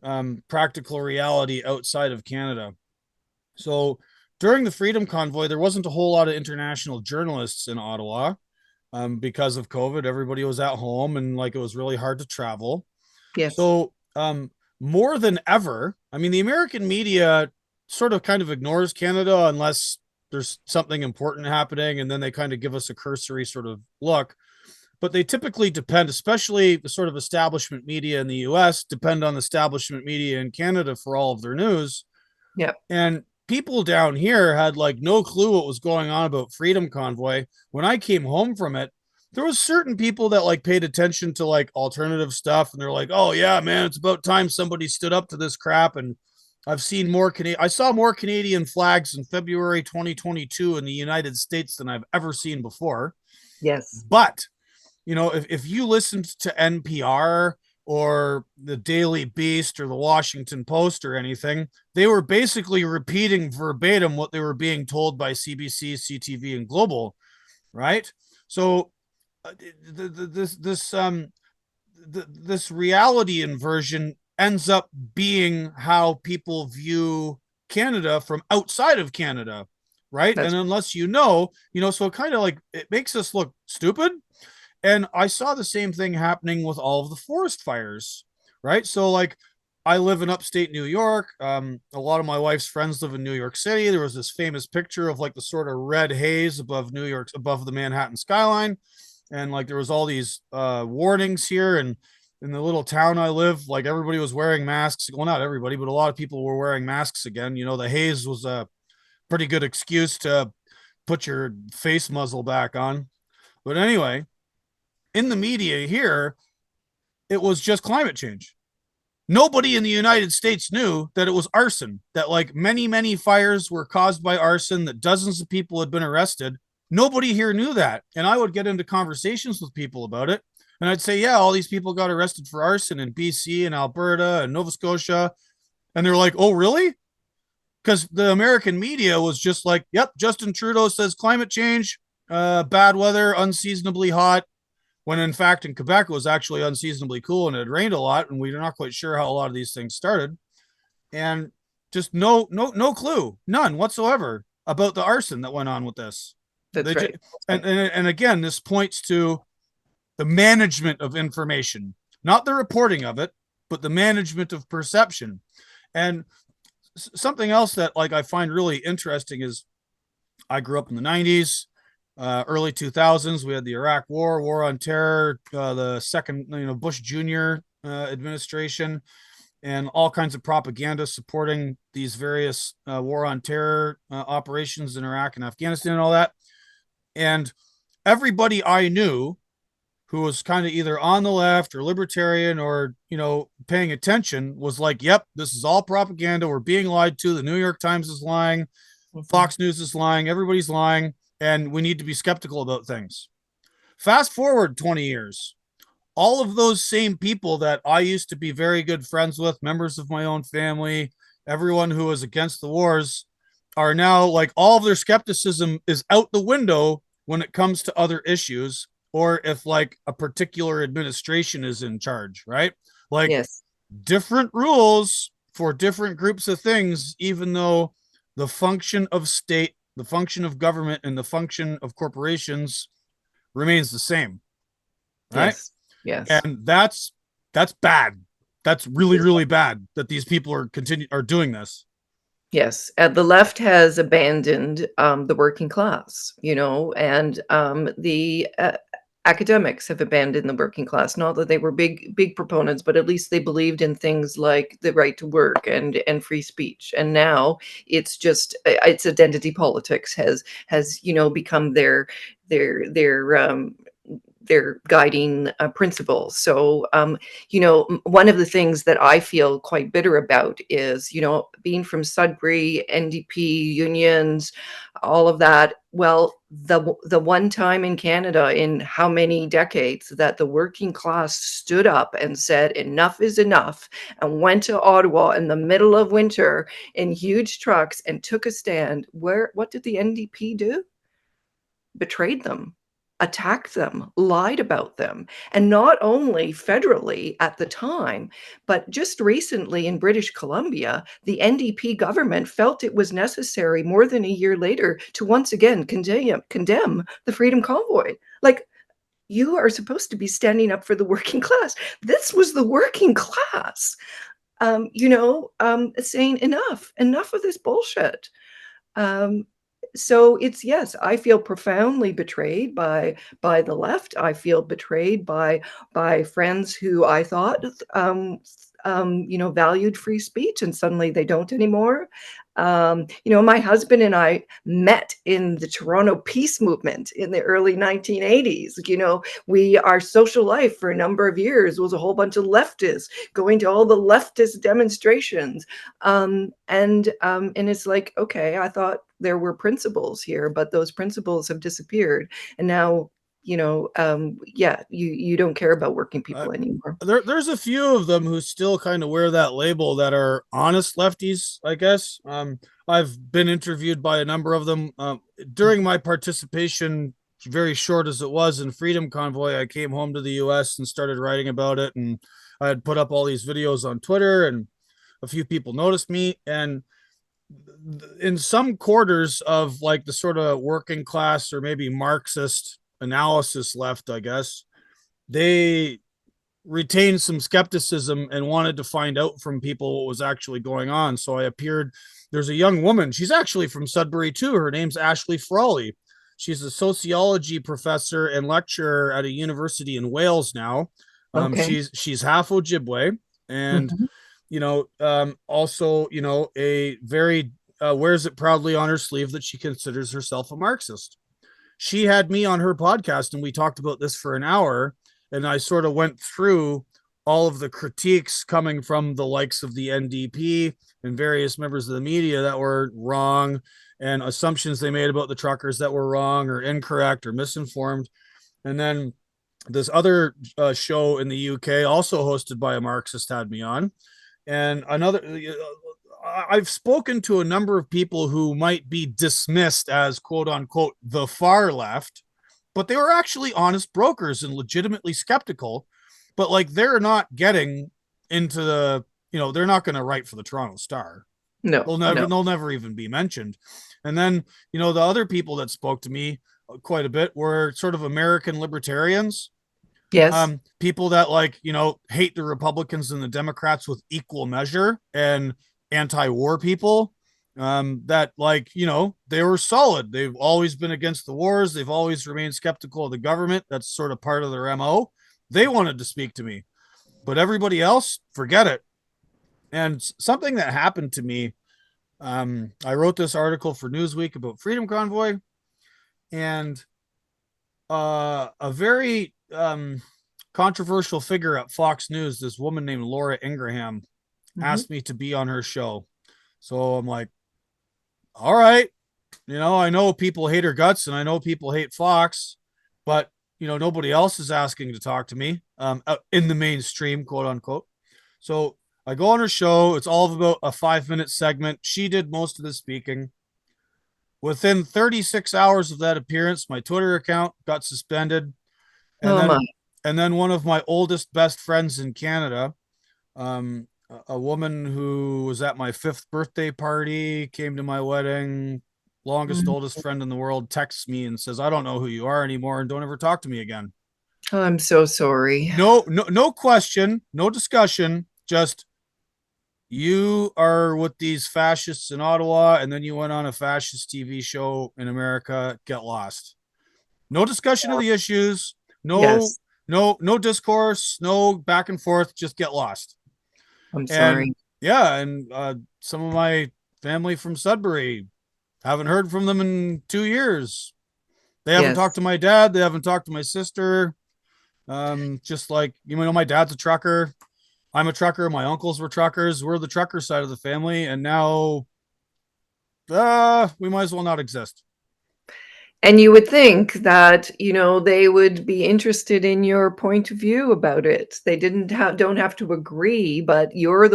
practical reality outside of Canada. So during the Freedom Convoy, there wasn't a whole lot of international journalists in Ottawa because of COVID. Everybody was at home and like it was really hard to travel. Yes. So more than ever, I mean, the American media sort of kind of ignores Canada unless there's something important happening, and then they kind of give us a cursory sort of look. But they typically depend, especially the sort of establishment media in the US, depend on the establishment media in Canada for all of their news. Yep. And people down here had like no clue what was going on about Freedom Convoy. When I came home from it, there was certain people that like paid attention to like alternative stuff, and they're like, "Oh yeah, man, it's about time somebody stood up to this crap." And I saw more Canadian flags in February 2022 in the United States than I've ever seen before. Yes. But if you listened to NPR or the Daily Beast or the Washington Post or anything, they were basically repeating verbatim what they were being told by CBC, CTV, and Global, right? So this reality inversion ends up being how people view Canada from outside of Canada, right? And That's unless so it kind of like it makes us look stupid. And I saw the same thing happening with all of the forest fires, right? So like I live in upstate New York. A lot of my wife's friends live in New York City. There was this famous picture of like the sort of red haze above the Manhattan skyline, and like there was all these warnings here. And in the little town I live, like everybody was wearing masks. Well, not everybody, but a lot of people were wearing masks again. The haze was a pretty good excuse to put your face muzzle back on. But anyway, in the media here, it was just climate change. Nobody in the United States knew that it was arson, that like many, many fires were caused by arson, that dozens of people had been arrested. Nobody here knew that. And I would get into conversations with people about it. And I'd say, yeah, all these people got arrested for arson in BC and Alberta and Nova Scotia. And they're like, oh, really? Because the American media was just like, yep, Justin Trudeau says climate change, bad weather, unseasonably hot, when in fact in Quebec it was actually unseasonably cool and it rained a lot, and we're not quite sure how a lot of these things started. And just no clue, none whatsoever about the arson that went on with this. that's They right. just, and again, this points to the management of information, not the reporting of it, but the management of perception. And something else that like I find really interesting is I grew up in the 90s, early 2000s. We had the Iraq War on Terror, the second, Bush Jr. Administration, and all kinds of propaganda supporting these various war on terror operations in Iraq and Afghanistan and all that. And everybody I knew who was kind of either on the left or libertarian or, paying attention was like, yep, this is all propaganda. We're being lied to. The New York Times is lying. Fox News is lying. Everybody's lying. And we need to be skeptical about things. Fast forward 20 years. All of those same people that I used to be very good friends with, members of my own family, everyone who was against the wars, are now like all of their skepticism is out the window when it comes to other issues, or if like a particular administration is in charge, right? Like Yes. different rules for different groups of things, even though the function of state, the function of government, and the function of corporations remains the same, right? Yes. Yes. And that's bad. That's really, really bad that these people are doing this. Yes, the left has abandoned the working class, and the academics have abandoned the working class. Not that they were big proponents, but at least they believed in things like the right to work and free speech. And now it's identity politics has become their their guiding principles. So, one of the things that I feel quite bitter about is, being from Sudbury, NDP unions, all of that. Well, the one time in Canada in how many decades that the working class stood up and said enough is enough, and went to Ottawa in the middle of winter in huge trucks and took a stand. What did the NDP do? Betrayed them, attacked them, lied about them. And not only federally at the time, but just recently in British Columbia, the NDP government felt it was necessary more than a year later to once again condemn the Freedom Convoy. Like, you are supposed to be standing up for the working class. This was the working class, saying enough of this bullshit. Um, so it's, yes, I feel profoundly betrayed by the left. I feel betrayed by friends who I thought valued free speech, and suddenly they don't anymore. My husband and I met in the Toronto peace movement in the early 1980s. Our social life for a number of years was a whole bunch of leftists going to all the leftist demonstrations. And it's like, okay, I thought there were principles here, but those principles have disappeared. And now, you don't care about working Uh, people anymore. there's a few of them who still kind of wear that label that are honest lefties, I guess. I've been interviewed by a number of them during my participation very short as it was in Freedom Convoy, I came home to the US and started writing about it. And I had put up all these videos on Twitter, and a few people noticed me. And in some quarters of like the sort of working class or maybe Marxist analysis left, I guess, they retained some skepticism and wanted to find out from people what was actually going on. So I appeared. There's a young woman. She's actually from Sudbury too. Her name's Ashley Frawley. She's a sociology professor and lecturer at a university in Wales now. Okay. She's half Ojibwe, and Mhm. also, a very wears it proudly on her sleeve that she considers herself a Marxist. She had me on her podcast, and we talked about this for an hour, and I sort of went through all of the critiques coming from the likes of the NDP and various members of the media that were wrong, and assumptions they made about the truckers that were wrong or incorrect or misinformed. And then this other show in the UK, also hosted by a Marxist, had me on. And I've spoken to a number of people who might be dismissed as quote unquote the far left, but they were actually honest brokers and legitimately skeptical. But like, they're not getting into they're not going to write for the Toronto Star. No, no. They'll never even be mentioned. And then, the other people that spoke to me quite a bit were sort of American libertarians, Yes. people that hate the Republicans and the Democrats with equal measure, and anti-war people, that they were solid. They've always been against the wars. They've always remained skeptical of the government. That's sort of part of their MO. They wanted to speak to me, but everybody else, forget it. And something that happened to me, I wrote this article for Newsweek about Freedom Convoy, and a very controversial figure at Fox News, this woman named Laura Ingraham, Mhm. asked me to be on her show. So I'm like, all right, I know people hate her guts and I know people hate Fox, but nobody else is asking to talk to me in the mainstream, quote unquote. So I go on her show. It's all about a 5-minute segment. She did most of the speaking. Within 36 hours of that appearance, my Twitter account got suspended. And Oh my. then one of my oldest best friends in Canada, a woman who was at my 5th birthday party, came to my wedding, longest, Mhm. oldest friend in the world, texts me and says, I don't know who you are anymore and don't ever talk to me again. Oh, I'm so sorry. No question, no discussion, just, you are with these fascists in Ottawa, and then you went on a fascist TV show in America. Get lost. No discussion of the issues. No, Yes. no discourse. No back and forth. Just get lost. I'm And sorry. yeah, and some of my family from Sudbury, haven't heard from them in 2 years. They haven't talked Yes. to my dad. They haven't talked to my sister. Just like, my dad's a trucker. I'm a trucker. My uncles were truckers. We're the trucker side of the family, and now we might as well not exist. And you would think that, they would be interested in your point of view about it. They don't have to agree, but you're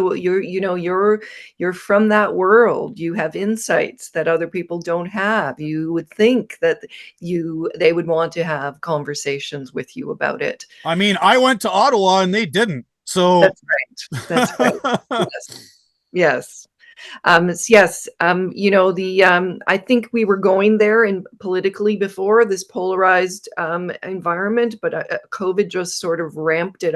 from that world. You have insights that other people don't have. You would think that they would want to have conversations with you about it. I mean, I went to Ottawa and they didn't. So That's right. That's right. Yes. Yes. Yes, I think we were going there in politically before this polarized environment, but COVID just sort of amped it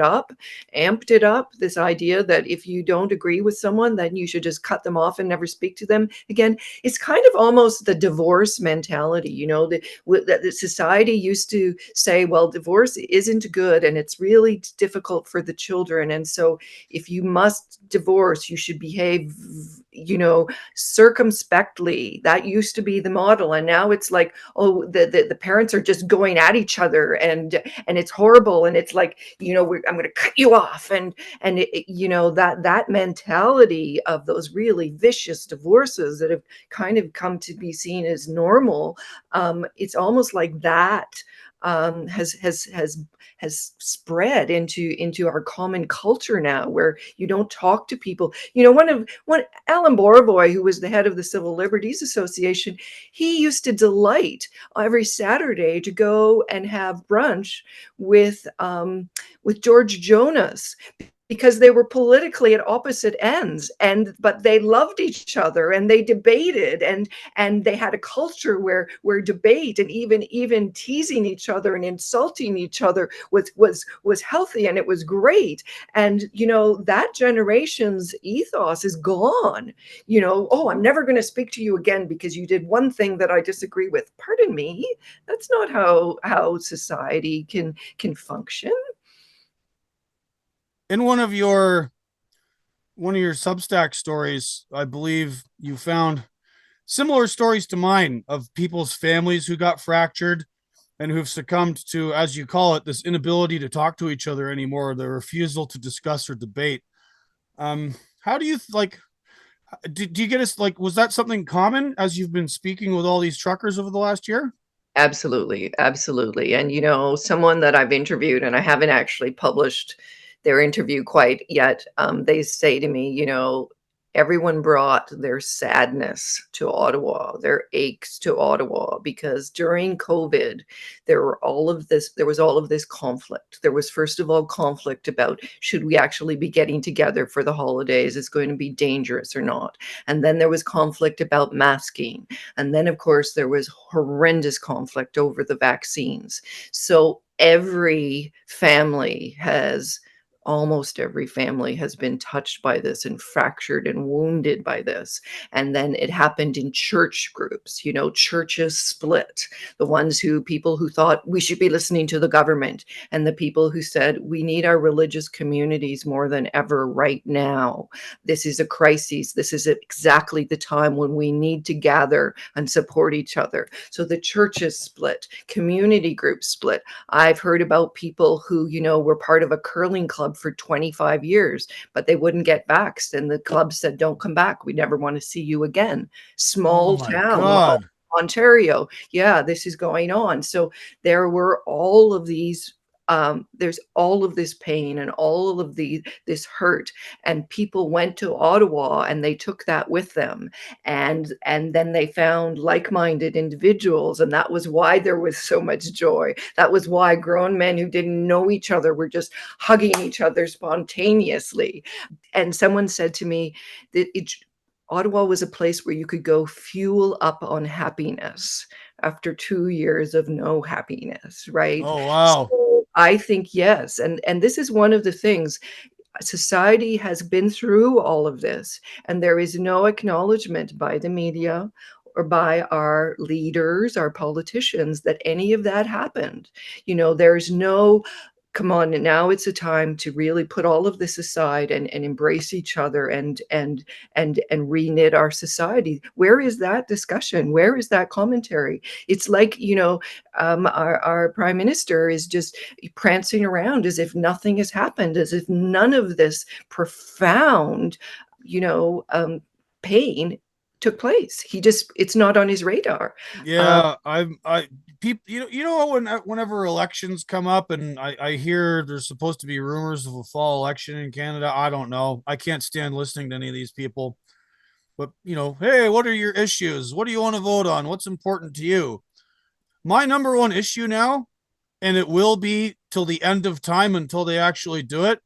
up. This idea that if you don't agree with someone, then you should just cut them off and never speak to them again. It's kind of almost the divorce mentality, that the society used to say, well, divorce isn't good and it's really difficult for the children. And so if you must divorce, you should behave circumspectly. That used to be the model, and now it's like, oh, the parents are just going at each other, and it's horrible, and it's like, I'm going to cut you off, and that mentality of those really vicious divorces that have kind of come to be seen as normal. It's almost like that has spread into our common culture now, where you don't talk to people. One Alan Borovoy, who was the head of the Civil Liberties Association, he used to delight every Saturday to go and have brunch with George Jonas, because they were politically at opposite ends, but they loved each other, and they debated, and they had a culture where debate and even teasing each other and insulting each other was healthy, and it was great. And that generation's ethos is gone. Oh, I'm never going to speak to you again because you did one thing that I disagree with. Pardon me, that's not how society can function. In one of your Substack stories, I believe you found similar stories to mine of people's families who got fractured and who've succumbed to, as you call it, this inability to talk to each other anymore, the refusal to discuss or debate. How do you like? Do you get us like? Was that something common as you've been speaking with all these truckers over the last year? Absolutely, absolutely. And someone that I've interviewed, and I haven't actually published their interview quite yet, they say to me, everyone brought their sadness to Ottawa, their aches to Ottawa, because during COVID, there was all of this conflict. There was, first of all, conflict about, should we actually be getting together for the holidays? Is going to be dangerous or not? And then there was conflict about masking. And then, of course, there was horrendous conflict over the vaccines. So almost every family has been touched by this and fractured and wounded by this. And then it happened in church groups. Churches split. People who thought we should be listening to the government, and the people who said we need our religious communities more than ever right now. This is a crisis. This is exactly the time when we need to gather and support each other. So the churches split, community groups split. I've heard about people who, were part of a curling club for 25 years, but they wouldn't get vaxxed. And the club said, don't come back. We never want to see you again. Oh Small my town, God. Ontario. Yeah, this is going on. So there were all of these there's all of this pain and all of this hurt, and people went to Ottawa and they took that with them, and then they found like-minded individuals, and that was why there was so much joy. That was why grown men who didn't know each other were just hugging each other spontaneously. And someone said to me that Ottawa was a place where you could go fuel up on happiness after 2 years of no happiness, right? Oh wow. So I think yes, and this is one of the things. Society has been through all of this, and there is no acknowledgement by the media or by our leaders, our politicians, that any of that happened. There's no, come on, now it's a time to really put all of this aside and embrace each other and reknit our society. Where is that discussion? Where is that commentary? It's like, our prime minister is just prancing around as if nothing has happened, as if none of this profound, pain took place. It's not on his radar. Yeah, I people, whenever elections come up and I hear there's supposed to be rumors of a fall election in Canada, I don't know. I can't stand listening to any of these people. But, hey, what are your issues? What do you want to vote on? What's important to you? My number one issue now, and it will be till the end of time until they actually do it,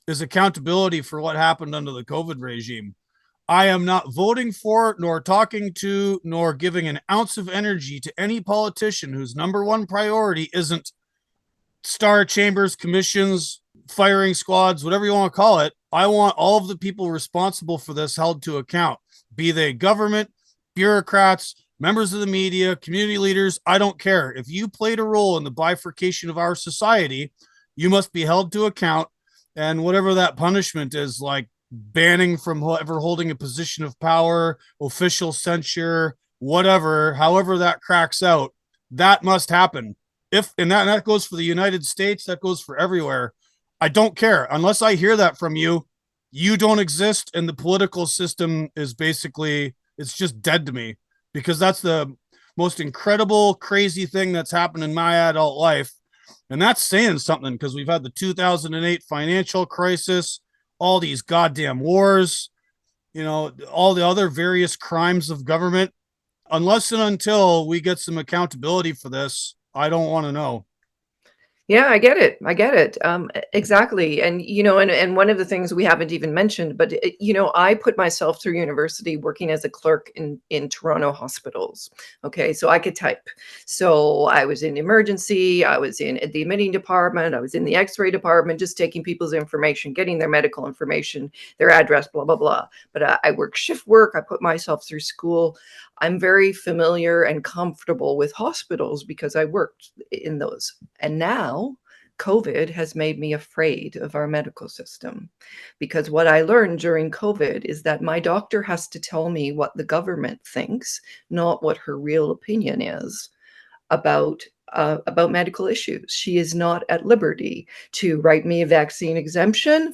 is accountability for what happened under the COVID regime. I am not voting for, nor talking to, nor giving an ounce of energy to any politician whose number one priority isn't star chambers, commissions, firing squads, whatever you want to call it. I want all of the people responsible for this held to account, be they government, bureaucrats, members of the media, community leaders. I don't care. If you played a role in the bifurcation of our society, you must be held to account. And whatever that punishment is, like banning from whoever holding a position of power, official censure, whatever, however that cracks out, that must happen. And that goes for the United States, that goes for everywhere. I don't care. Unless I hear that from you, you don't exist, and the political system is basically, it's just dead to me, because that's the most incredible, crazy thing that's happened in my adult life. And that's saying something because we've had the 2008 financial crisis, all these goddamn wars, all the other various crimes of government. Unless and until we get some accountability for this, I don't want to know. Yeah, I get it. I get it. Exactly. And, and one of the things we haven't even mentioned, but, I put myself through university working as a clerk in Toronto hospitals. Okay. So I could type. So I was in emergency. I was in the admitting department. I was in the x-ray department, just taking people's information, getting their medical information, their address, blah, blah, blah. But I work shift work. I put myself through school. I'm very familiar and comfortable with hospitals because I worked in those. And now COVID has made me afraid of our medical system, because what I learned during COVID is that my doctor has to tell me what the government thinks, not what her real opinion is about medical issues. She is not at liberty to write me a vaccine exemption,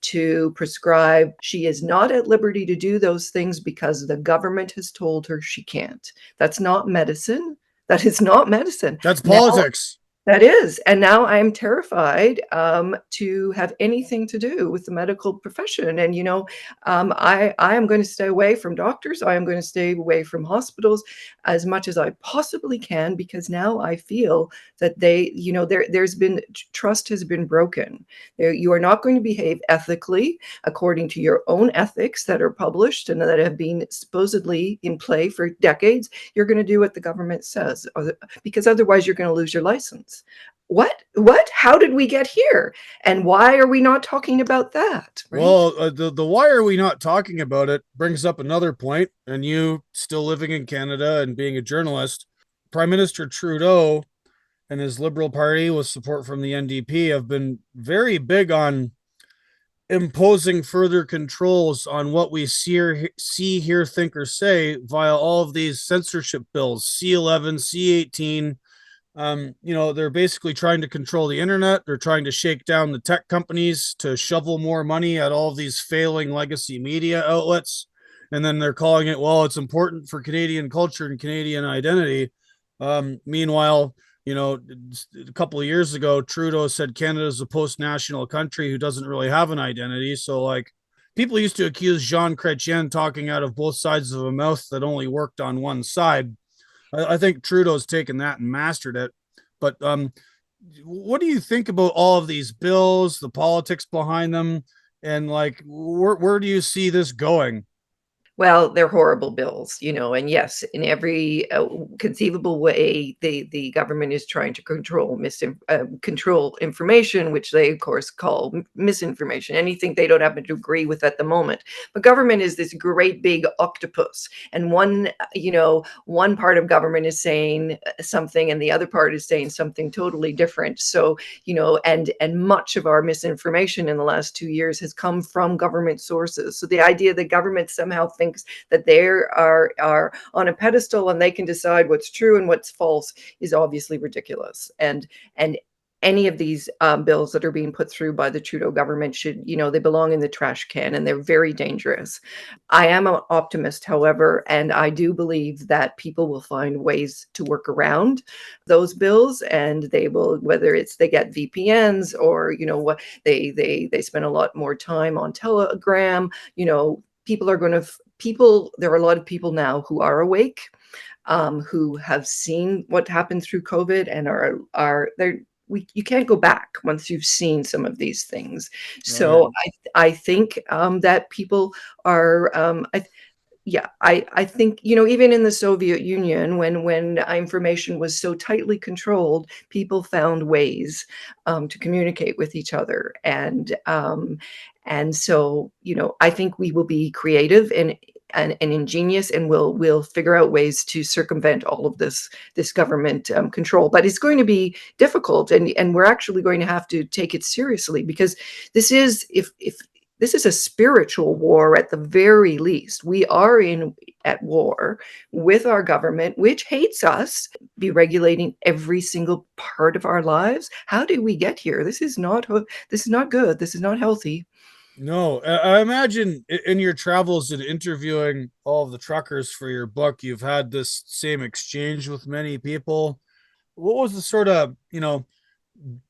to prescribe. She is not at liberty to do those things because the government has told her she can't. That's not medicine. That is not medicine. That's Now politics. that is. And now I am terrified to have anything to do with the medical profession. And, I am going to stay away from doctors. I am going to stay away from hospitals as much as I possibly can, because now I feel that there's been trust has been broken. You are not going to behave ethically according to your own ethics that are published and that have been supposedly in play for decades. You're going to do what the government says, because otherwise you're going to lose your license. What? How did we get here? And why are we not talking about that? Right? Well, the why are we not talking about it brings up another point. And you still living in Canada and being a journalist, Prime Minister Trudeau and his Liberal Party with support from the NDP have been very big on imposing further controls on what we see, hear, think, or say via all of these censorship bills, C11, C18. They're basically trying to control the internet. They're trying to shake down the tech companies to shovel more money at all of these failing legacy media outlets. And then they're calling it, well, it's important for Canadian culture and Canadian identity. Meanwhile, a couple of years ago, Trudeau said Canada is a post-national country who doesn't really have an identity. So, like, people used to accuse Jean Chrétien talking out of both sides of a mouth that only worked on one side. I think Trudeau's taken that and mastered it. But what do you think about all of these bills, the politics behind them, and like where do you see this going? Well, they're horrible bills, and yes, in every conceivable way, the government is trying to control information, which they, of course, call misinformation. Anything they don't happen to agree with at the moment. But government is this great big octopus, and one part of government is saying something, and the other part is saying something totally different. So, and much of our misinformation in the last 2 years has come from government sources. So the idea that government somehow thinks that they are on a pedestal and they can decide what's true and what's false is obviously ridiculous. And any of these bills that are being put through by the Trudeau government should, they belong in the trash can, and they're very dangerous. I am an optimist, however, and I do believe that people will find ways to work around those bills, and they will, whether it's they get VPNs or, what they spend a lot more time on Telegram. There are a lot of people now who are awake, who have seen what happened through COVID and you can't go back once you've seen some of these things. Right. So I think that people are, I think, even in the Soviet Union, when information was so tightly controlled, people found ways to communicate with each other. And so, I think we will be creative and ingenious, and we'll figure out ways to circumvent all of this government control. But it's going to be difficult, and we're actually going to have to take it seriously, because this is if this is a spiritual war at the very least. We are at war with our government, which hates us, be regulating every single part of our lives. How did we get here? This is not good. This is not healthy. No, I imagine in your travels and interviewing all of the truckers for your book, you've had this same exchange with many people. What was the sort of,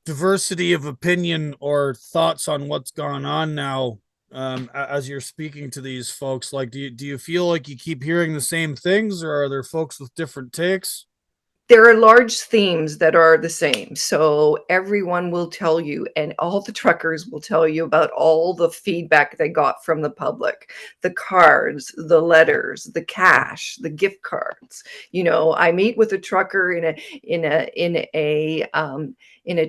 diversity of opinion or thoughts on what's gone on now, as you're speaking to these folks? Like, do you feel like you keep hearing the same things, or are there folks with different takes? There are large themes that are the same. So everyone will tell you, and all the truckers will tell you about all the feedback they got from the public, the cards, the letters, the cash, the gift cards. I meet with a trucker in a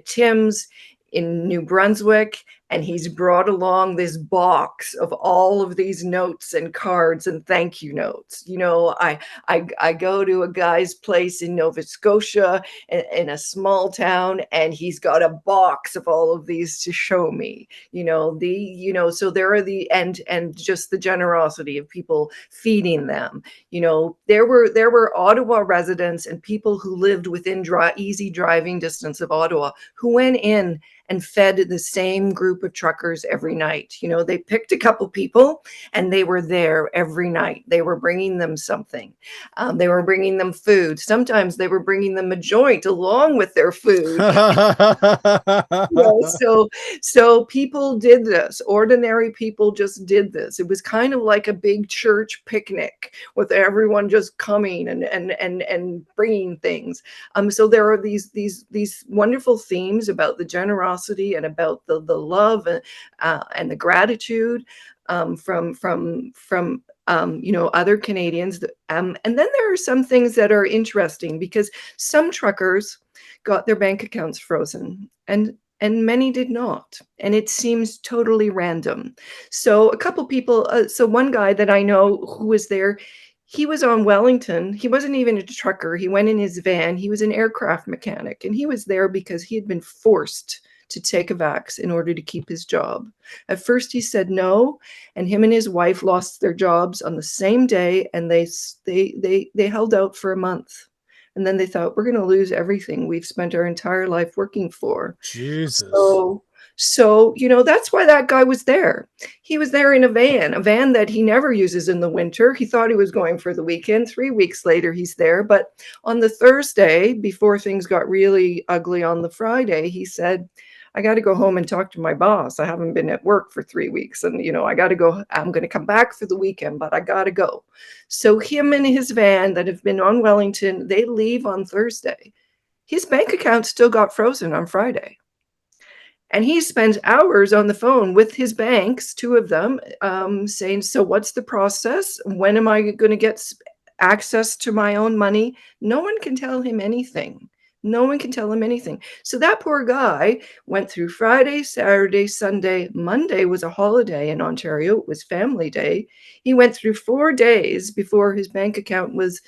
Tim's in New Brunswick, and he's brought along this box of all of these notes and cards and thank you notes. I go to a guy's place in Nova Scotia in a small town, and he's got a box of all of these to show me. So there are and just the generosity of people feeding them. There were Ottawa residents and people who lived within easy driving distance of Ottawa who went in and fed the same group of truckers every night. They picked a couple people and they were there every night. They were bringing them something. They were bringing them food. Sometimes they were bringing them a joint along with their food. So people did this. Ordinary people just did this. It was kind of like a big church picnic with everyone just coming and bringing things. So there are these wonderful themes about the generosity and about the love and the gratitude from other Canadians. And then there are some things that are interesting because some truckers got their bank accounts frozen and many did not. And it seems totally random. So a couple people, so one guy that I know who was there, he was on Wellington. He wasn't even a trucker. He went in his van. He was an aircraft mechanic, and he was there because he had been forced to take a vax in order to keep his job. At first he said no, and him and his wife lost their jobs on the same day, and they held out for a month. And then they thought, we're going to lose everything we've spent our entire life working for. Jesus. So that's why that guy was there. He was there in a van that he never uses in the winter. He thought he was going for the weekend. 3 weeks later, he's there. But on the Thursday, before things got really ugly on the Friday, he said, I got to go home and talk to my boss. I haven't been at work for 3 weeks. And, I got to go. I'm going to come back for the weekend, but I got to go. So him and his van that have been on Wellington, they leave on Thursday. His bank account still got frozen on Friday. And he spends hours on the phone with his banks, two of them, saying, so what's the process? When am I going to get access to my own money? No one can tell him anything. No one can tell him anything. So that poor guy went through Friday, Saturday, Sunday. Monday was a holiday in Ontario. It was Family Day. He went through 4 days before his bank account was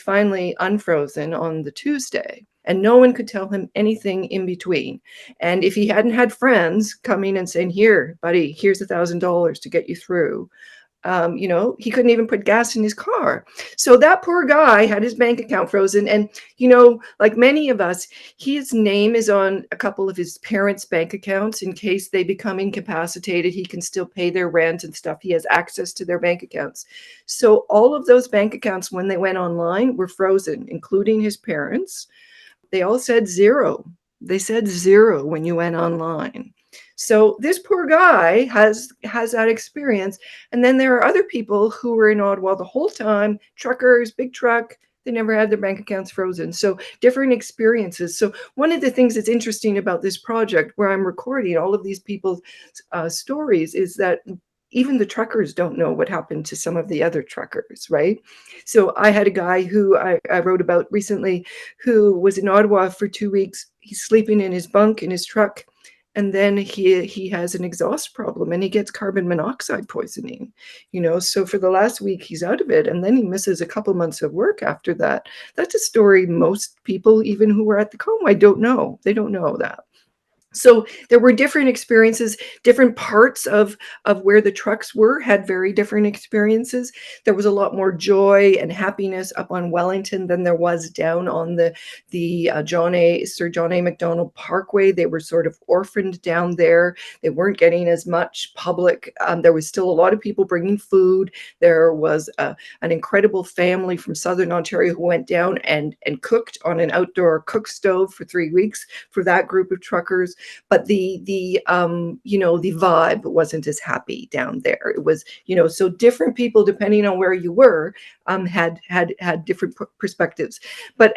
finally unfrozen on the Tuesday. And no one could tell him anything in between. And if he hadn't had friends coming and saying, here, buddy, here's $1,000 to get you through, he couldn't even put gas in his car. So that poor guy had his bank account frozen. And, like many of us, his name is on a couple of his parents' bank accounts in case they become incapacitated. He can still pay their rent and stuff. He has access to their bank accounts. So all of those bank accounts, when they went online, were frozen, including his parents. They all said zero. They said zero when you went online. So this poor guy has that experience. And then there are other people who were in Ottawa the whole time, truckers, big truck. They never had their bank accounts frozen. So different experiences. So one of the things that's interesting about this project, where I'm recording all of these people's stories, is that even the truckers don't know what happened to some of the other truckers, right? So I had a guy who I wrote about recently who was in Ottawa for 2 weeks. He's sleeping in his bunk in his truck. And then he has an exhaust problem and he gets carbon monoxide poisoning, so for the last week he's out of it. And then he misses a couple months of work after that. That's a story most people, even who were at the Convoy, don't know. They don't know that. So there were different experiences. Different parts of where the trucks were had very different experiences. There was a lot more joy and happiness up on Wellington than there was down on the Sir John A. Macdonald Parkway. They were sort of orphaned down there. They weren't getting as much public. There was still a lot of people bringing food. There was an incredible family from Southern Ontario who went down and cooked on an outdoor cook stove for 3 weeks for that group of truckers. But the the vibe wasn't as happy down there. It was, so different people, depending on where you were, had different perspectives. But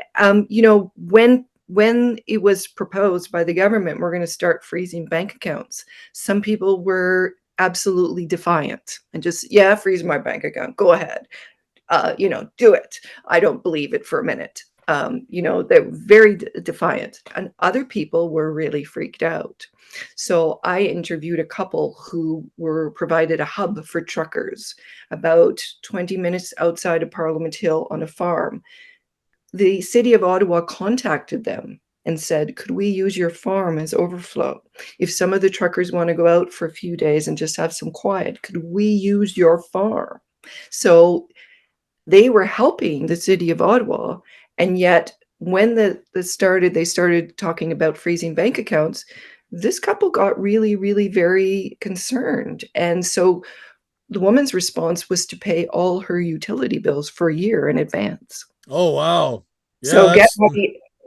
when it was proposed by the government, we're going to start freezing bank accounts, some people were absolutely defiant and just, yeah, freeze my bank account, go ahead, do it. I don't believe it for a minute. They're very defiant, and other people were really freaked out. So I interviewed a couple who were provided a hub for truckers about 20 minutes outside of Parliament Hill on a farm. The city of Ottawa contacted them and said, could we use your farm as overflow? If some of the truckers want to go out for a few days and just have some quiet, could we use your farm? So they were helping the city of Ottawa, and yet when they started talking about freezing bank accounts, this couple got really, really very concerned. And so the woman's response was to pay all her utility bills for a year in advance. Oh, wow. Yeah, So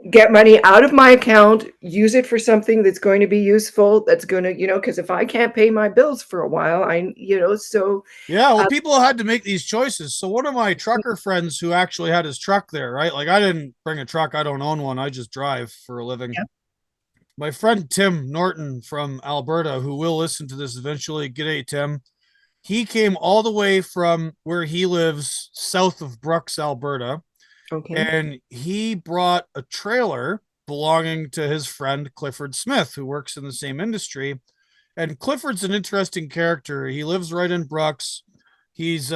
get money out of my account, use it for something that's going to be useful, that's going to, because if I can't pay my bills for a while, so yeah. Well, people had to make these choices. So one of my trucker friends who actually had his truck there, right? Like I didn't bring a truck. I don't own one. I just drive for a living. yeah. My friend Tim Norton from Alberta, who will listen to this eventually. G'day, Tim. He came all the way from where he lives south of Brooks, Alberta. Okay. And he brought a trailer belonging to his friend Clifford Smith, who works in the same industry. And Clifford's an interesting character. He lives right in Brooks. He's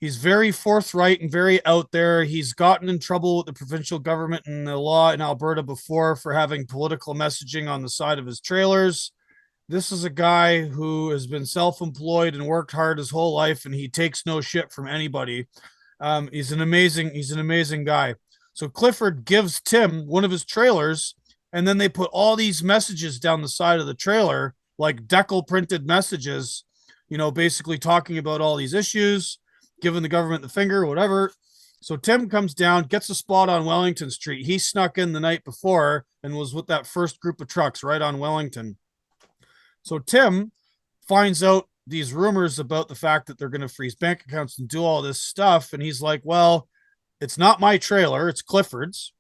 he's very forthright and very out there. He's gotten in trouble with the provincial government and the law in Alberta before for having political messaging on the side of his trailers. This is a guy who has been self-employed and worked hard his whole life, and he takes no shit from anybody. He's an amazing guy. So Clifford gives Tim one of his trailers, and then they put all these messages down the side of the trailer, like decal printed messages, basically talking about all these issues, giving the government the finger, whatever. So Tim comes down, gets a spot on Wellington Street. He snuck in the night before and was with that first group of trucks right on Wellington. So Tim finds out these rumors about the fact that they're going to freeze bank accounts and do all this stuff. And he's like, well, it's not my trailer. It's Clifford's.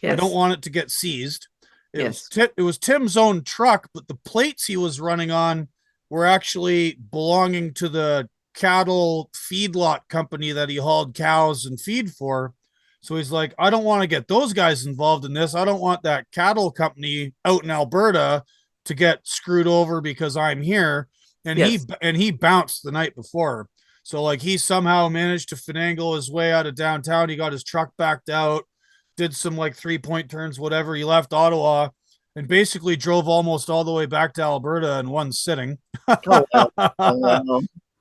Yes. I don't want it to get seized. It was Tim's own truck, but the plates he was running on were actually belonging to the cattle feedlot company that he hauled cows and feed for. So he's like, I don't want to get those guys involved in this. I don't want that cattle company out in Alberta to get screwed over because I'm here. And he bounced the night before. So like he somehow managed to finagle his way out of downtown. He got his truck backed out, did some like 3-point turns, whatever. He left Ottawa and basically drove almost all the way back to Alberta in one sitting. Oh, wow. Oh, wow.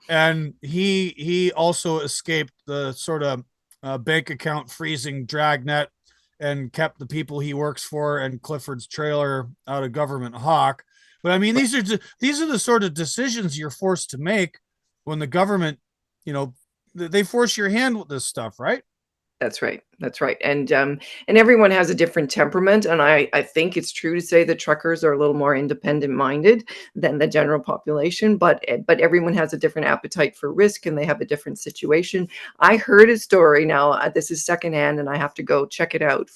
And he also escaped the sort of bank account freezing dragnet and kept the people he works for and Clifford's trailer out of government hawk. But I mean, these are the sort of decisions you're forced to make when the government, they force your hand with this stuff, right? That's right. That's right. And everyone has a different temperament. And I think it's true to say that truckers are a little more independent minded than the general population, but everyone has a different appetite for risk and they have a different situation. I heard a story now, this is secondhand and I have to go check it out.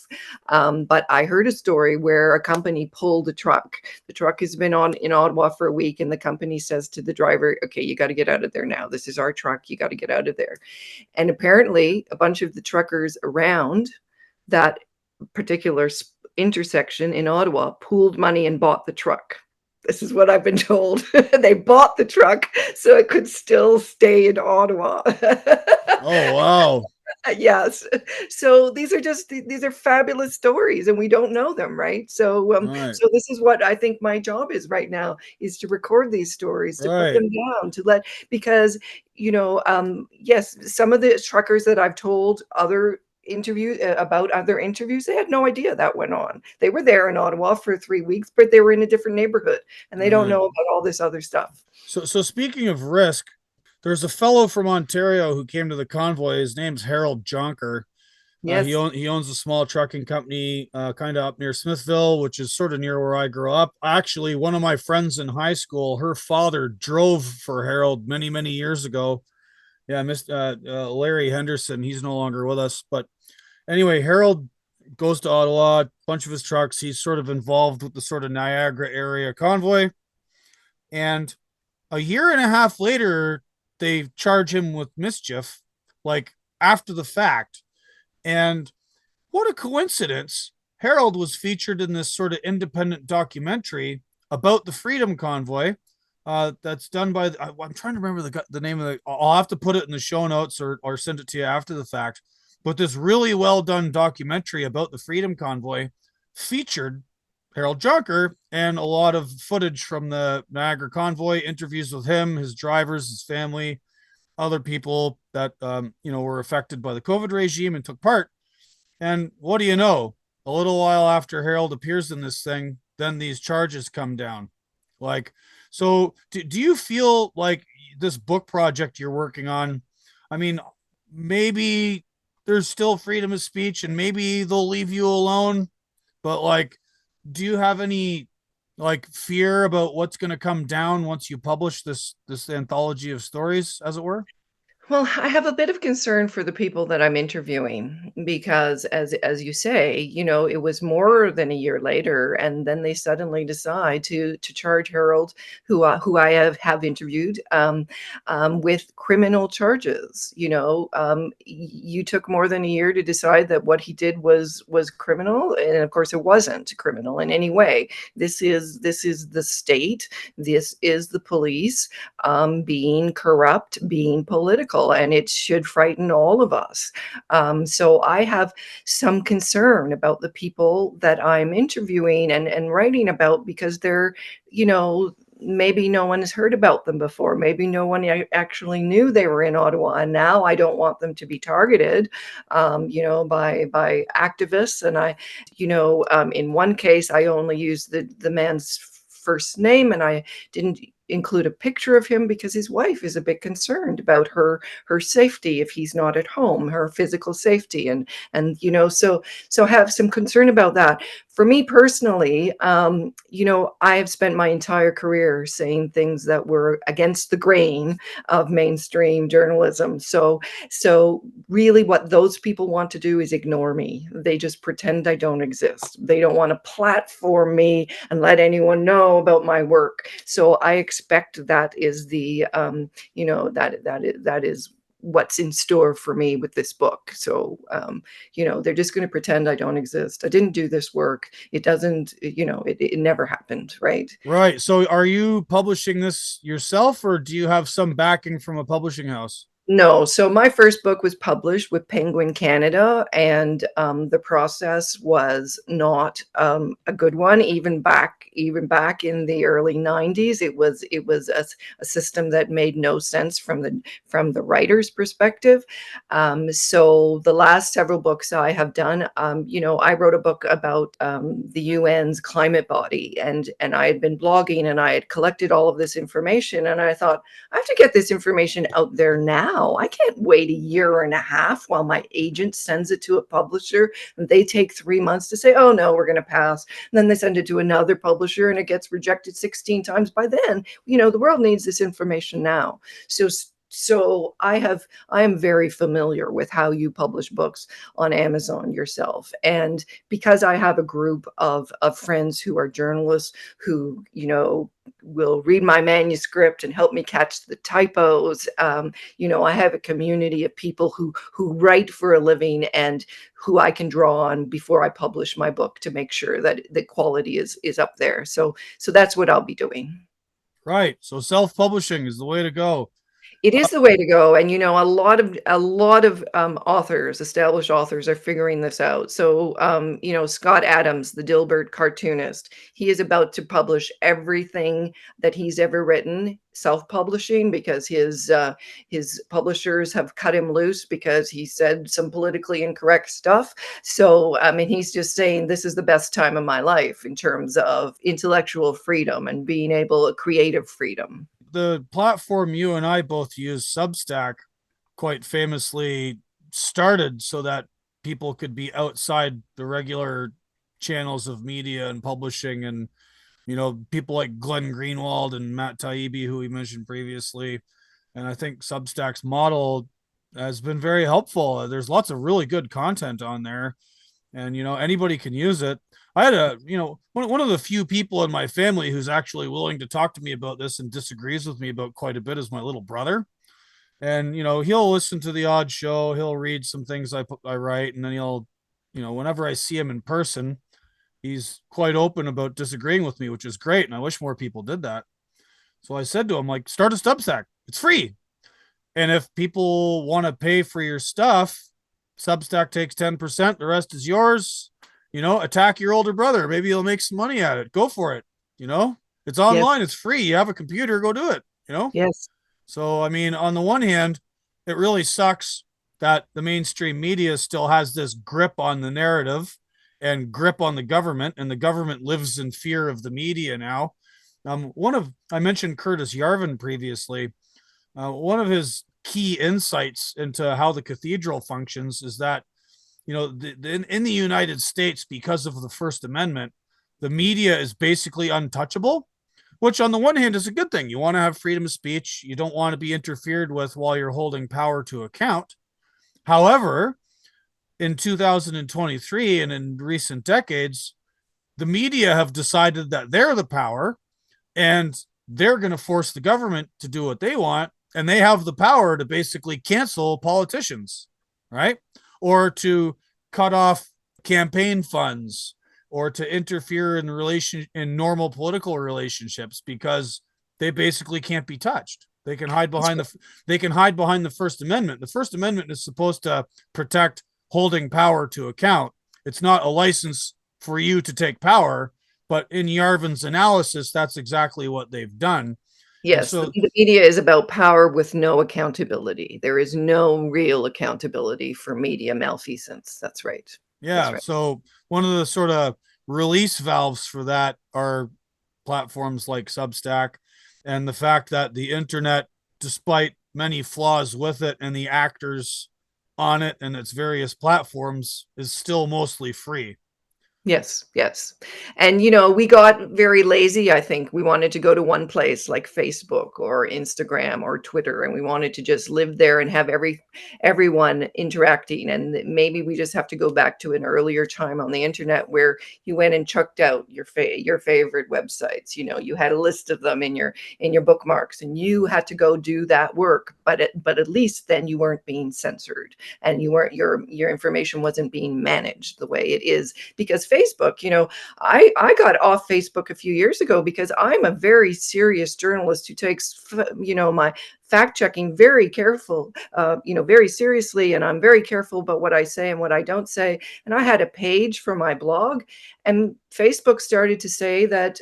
But I heard a story where a company pulled a truck. The truck has been in Ottawa for a week and the company says to the driver, okay, you got to get out of there now. This is our truck. You got to get out of there. And apparently a bunch of the truckers around that particular intersection in Ottawa pooled money and bought the truck. This is what I've been told. They bought the truck so it could still stay in Ottawa. Oh, wow. Yes. So these are fabulous stories, and we don't know them, right? So Right, so this is what I think my job is right now, is to record these stories, to put right. them down, to let, because yes, some of the truckers that I've told other interview about other interviews, they had no idea that went on. They were there in Ottawa for 3 weeks, but they were in a different neighborhood, and they don't Right. know about all this other stuff. So speaking of risk, there's a fellow from Ontario who came to the convoy. His name's Harold Jonker. Yes. He owns a small trucking company, kind of up near Smithville, which is sort of near where I grew up. Actually, one of my friends in high school, her father drove for Harold many years ago. Yeah, Larry Henderson. He's no longer with us, but anyway, Harold goes to Ottawa. A bunch of his trucks. He's sort of involved with the sort of Niagara area convoy, and a year and a half later, they charge him with mischief, like after the fact. And what a coincidence. Harold was featured in this sort of independent documentary about the Freedom Convoy. That's done by, I'm trying to remember the name of the, I'll have to put it in the show notes or send it to you after the fact. But this really well done documentary about the Freedom Convoy featured Harold Jonker and a lot of footage from the Niagara Convoy, interviews with him, his drivers, his family, other people that were affected by the COVID regime and took part. And what do you know? A little while after Harold appears in this thing, then these charges come down. Like, so do you feel like this book project you're working on? I mean, maybe there's still freedom of speech and maybe they'll leave you alone, but like, do you have any like fear about what's going to come down once you publish this anthology of stories, as it were? Well, I have a bit of concern for the people that I'm interviewing because, as you say, it was more than a year later, and then they suddenly decide to charge Harold, who I have interviewed, with criminal charges. You took more than a year to decide that what he did was criminal, and of course, it wasn't criminal in any way. This is the state. This is the police, being corrupt, being political, and it should frighten all of us. So I have some concern about the people that I'm interviewing and writing about, because they're, maybe no one has heard about them before. Maybe no one actually knew they were in Ottawa, and now I don't want them to be targeted, by activists. And in one case, I only used the man's first name, and I didn't include a picture of him because his wife is a bit concerned about her safety if he's not at home, her physical safety, and have some concern about that. For me personally, I have spent my entire career saying things that were against the grain of mainstream journalism. So really, what those people want to do is ignore me. They just pretend I don't exist. They don't want to platform me and let anyone know about my work. So I expect that is that is what's in store for me with this book. So they're just going to pretend I don't exist. I didn't do this work. It doesn't, it never happened, right? Right. So are you publishing this yourself or do you have some backing from a publishing house? No, so my first book was published with Penguin Canada, and the process was not a good one. Even back in the early '90s, it was a system that made no sense from the writer's perspective. So the last several books I have done, I wrote a book about the UN's climate body, and I had been blogging, and I had collected all of this information, and I thought, I have to get this information out there now. I can't wait a year and a half while my agent sends it to a publisher and they take 3 months to say, oh no, we're going to pass. And then they send it to another publisher and it gets rejected 16 times. By then, the world needs this information now. So I am very familiar with how you publish books on Amazon yourself. And because I have a group of friends who are journalists who, will read my manuscript and help me catch the typos. I have a community of people who write for a living and who I can draw on before I publish my book to make sure that the quality is up there. So that's what I'll be doing. Right. So self-publishing is the way to go. It is the way to go, and a lot of authors, established authors, are figuring this out. So, Scott Adams, the Dilbert cartoonist, he is about to publish everything that he's ever written, self-publishing, because his publishers have cut him loose because he said some politically incorrect stuff. So, I mean, he's just saying this is the best time of my life in terms of intellectual freedom and being able creative freedom. The platform you and I both use, Substack, quite famously started so that people could be outside the regular channels of media and publishing, and people like Glenn Greenwald and Matt Taibbi, who we mentioned previously. And I think Substack's model has been very helpful. There's lots of really good content on there, and anybody can use it. I had one of the few people in my family who's actually willing to talk to me about this and disagrees with me about quite a bit is my little brother. And he'll listen to the odd show, he'll read some things I write, and then he'll, whenever I see him in person, he's quite open about disagreeing with me, which is great, and I wish more people did that. So I said to him, like, start a Substack, it's free. And if people want to pay for your stuff, Substack takes 10%, the rest is yours. Attack your older brother, maybe he'll make some money at it, go for it. It's Yes, online, it's free, you have a computer, go do it. yes, So, I mean, on the one hand, it really sucks that the mainstream media still has this grip on the narrative and grip on the government, and the government lives in fear of the media now. I mentioned Curtis Yarvin previously. One of his key insights into how the cathedral functions is that, in the United States, because of the First Amendment, the media is basically untouchable, which on the one hand is a good thing. You want to have freedom of speech. You don't want to be interfered with while you're holding power to account. However, in 2023 and in recent decades, the media have decided that they're the power, and they're going to force the government to do what they want. And they have the power to basically cancel politicians, right? Or to cut off campaign funds, or to interfere in normal political relationships, because they basically can't be touched. They can hide behind the First Amendment. The First Amendment is supposed to protect holding power to account. It's not a license for you to take power, but in Yarvin's analysis, that's exactly what they've done. And yes. The, so, the media is about power with no accountability. There is no real accountability for media malfeasance. That's right. That's yeah, right. so one of the sort of release valves for that are platforms like Substack, and the fact that the internet, despite many flaws with it and the actors on it and its various platforms, is still mostly free. Yes, yes. And, we got very lazy, I think. We wanted to go to one place like Facebook or Instagram or Twitter, and we wanted to just live there and have everyone interacting. And maybe we just have to go back to an earlier time on the internet where you went and chucked out your favorite websites. You had a list of them in your bookmarks, and you had to go do that work. But at least then you weren't being censored, and your information wasn't being managed the way it is, because Facebook, I got off Facebook a few years ago because I'm a very serious journalist who takes, my fact checking very seriously, and I'm very careful about what I say and what I don't say. And I had a page for my blog, and Facebook started to say that,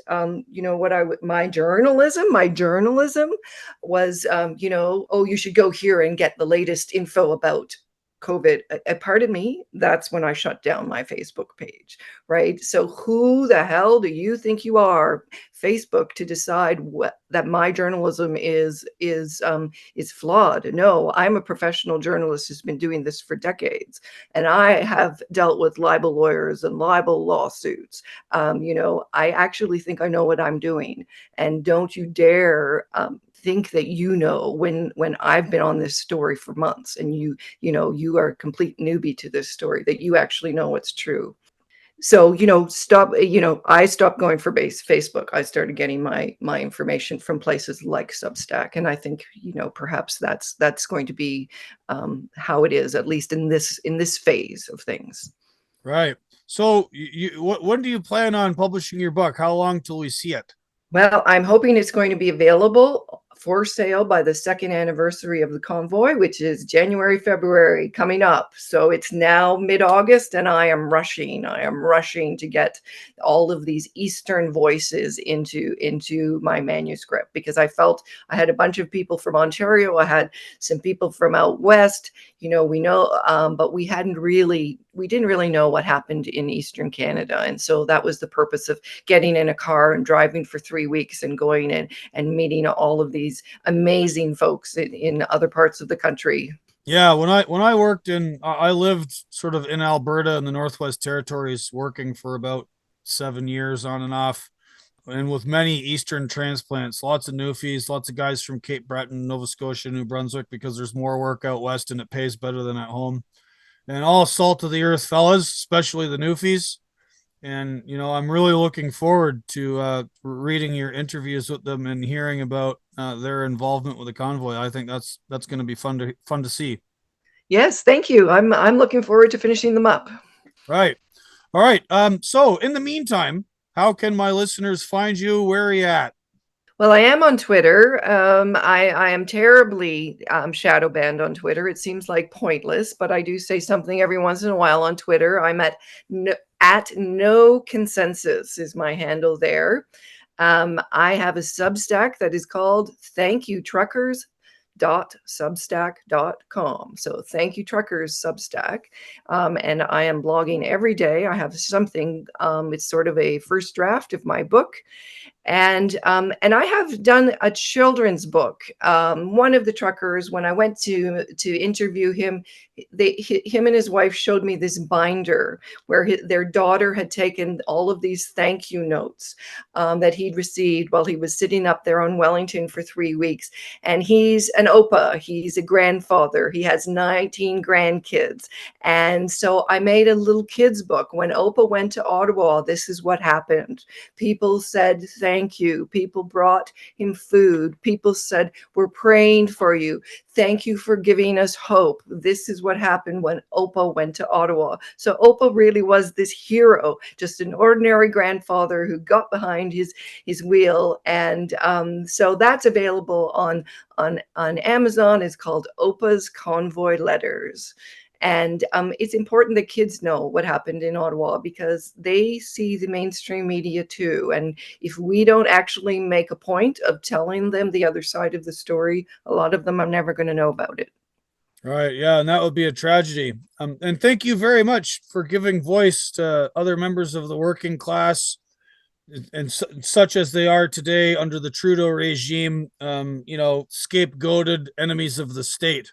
my journalism was, oh, you should go here and get the latest info about COVID. Pardon me, that's when I shut down my Facebook page, right? So who the hell do you think you are, Facebook, to decide that my journalism is flawed? No, I'm a professional journalist who's been doing this for decades, and I have dealt with libel lawyers and libel lawsuits. I actually think I know what I'm doing, and don't you dare think that when I've been on this story for months, and you are a complete newbie to this story, that you actually know what's true. So, I stopped going for Facebook. I started getting my information from places like Substack, and I think, perhaps that's going to be how it is, at least in this phase of things. Right. So, when do you plan on publishing your book? How long till we see it? Well, I'm hoping it's going to be available for sale by the second anniversary of the Convoy, which is January, February coming up. So it's now mid-August, and I am rushing. I am rushing to get all of these Eastern voices into my manuscript, because I felt I had a bunch of people from Ontario. I had some people from out west. But we didn't really know what happened in Eastern Canada. And so that was the purpose of getting in a car and driving for 3 weeks and going in and meeting all of these amazing folks in other parts of the country. Yeah, when I worked I lived sort of in Alberta in the Northwest Territories, working for about 7 years on and off, and with many Eastern transplants, lots of Newfies, lots of guys from Cape Breton, Nova Scotia, New Brunswick, because there's more work out west and it pays better than at home. And all salt of the earth fellas, especially the Newfies. And I'm really looking forward to reading your interviews with them and hearing about their involvement with the Convoy. I think that's going to be fun to see. Yes, thank you. I'm looking forward to finishing them up. Right. All right. So in the meantime, how can my listeners find you? Where are you at? Well, I am on Twitter. I am terribly shadow banned on Twitter. It seems like pointless, but I do say something every once in a while on Twitter. I'm at no consensus is my handle there. I have a Substack that is called Thank You Truckers .substack.com. So Thank You Truckers Substack. And I am blogging every day. I have something, it's sort of a first draft of my book. And I have done a children's book. One of the truckers, when I went to interview him, him and his wife showed me this binder where their daughter had taken all of these thank you notes that he'd received while he was sitting up there on Wellington for 3 weeks. And he's an OPA. He's a grandfather. He has 19 grandkids. And so I made a little kids book. When OPA went to Ottawa, this is what happened. People said thank you. People brought him food. People said, we're praying for you. Thank you for giving us hope. This is what happened when OPA went to Ottawa. So OPA really was this hero, just an ordinary grandfather who got behind his wheel. And so that's available on Amazon. It's called OPA's Convoy Letters. And it's important that kids know what happened in Ottawa, because they see the mainstream media too. And if we don't actually make a point of telling them the other side of the story, a lot of them are never going to know about it. Right. Yeah. And that would be a tragedy. And thank you very much for giving voice to other members of the working class, and such as they are today under the Trudeau regime, scapegoated enemies of the state.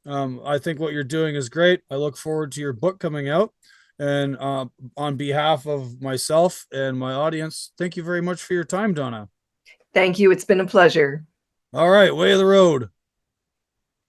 I think what you're doing is great. I look forward to your book coming out. And on behalf of myself and my audience, thank you very much for your time, Donna. Thank you. It's been a pleasure. All right, way of the road.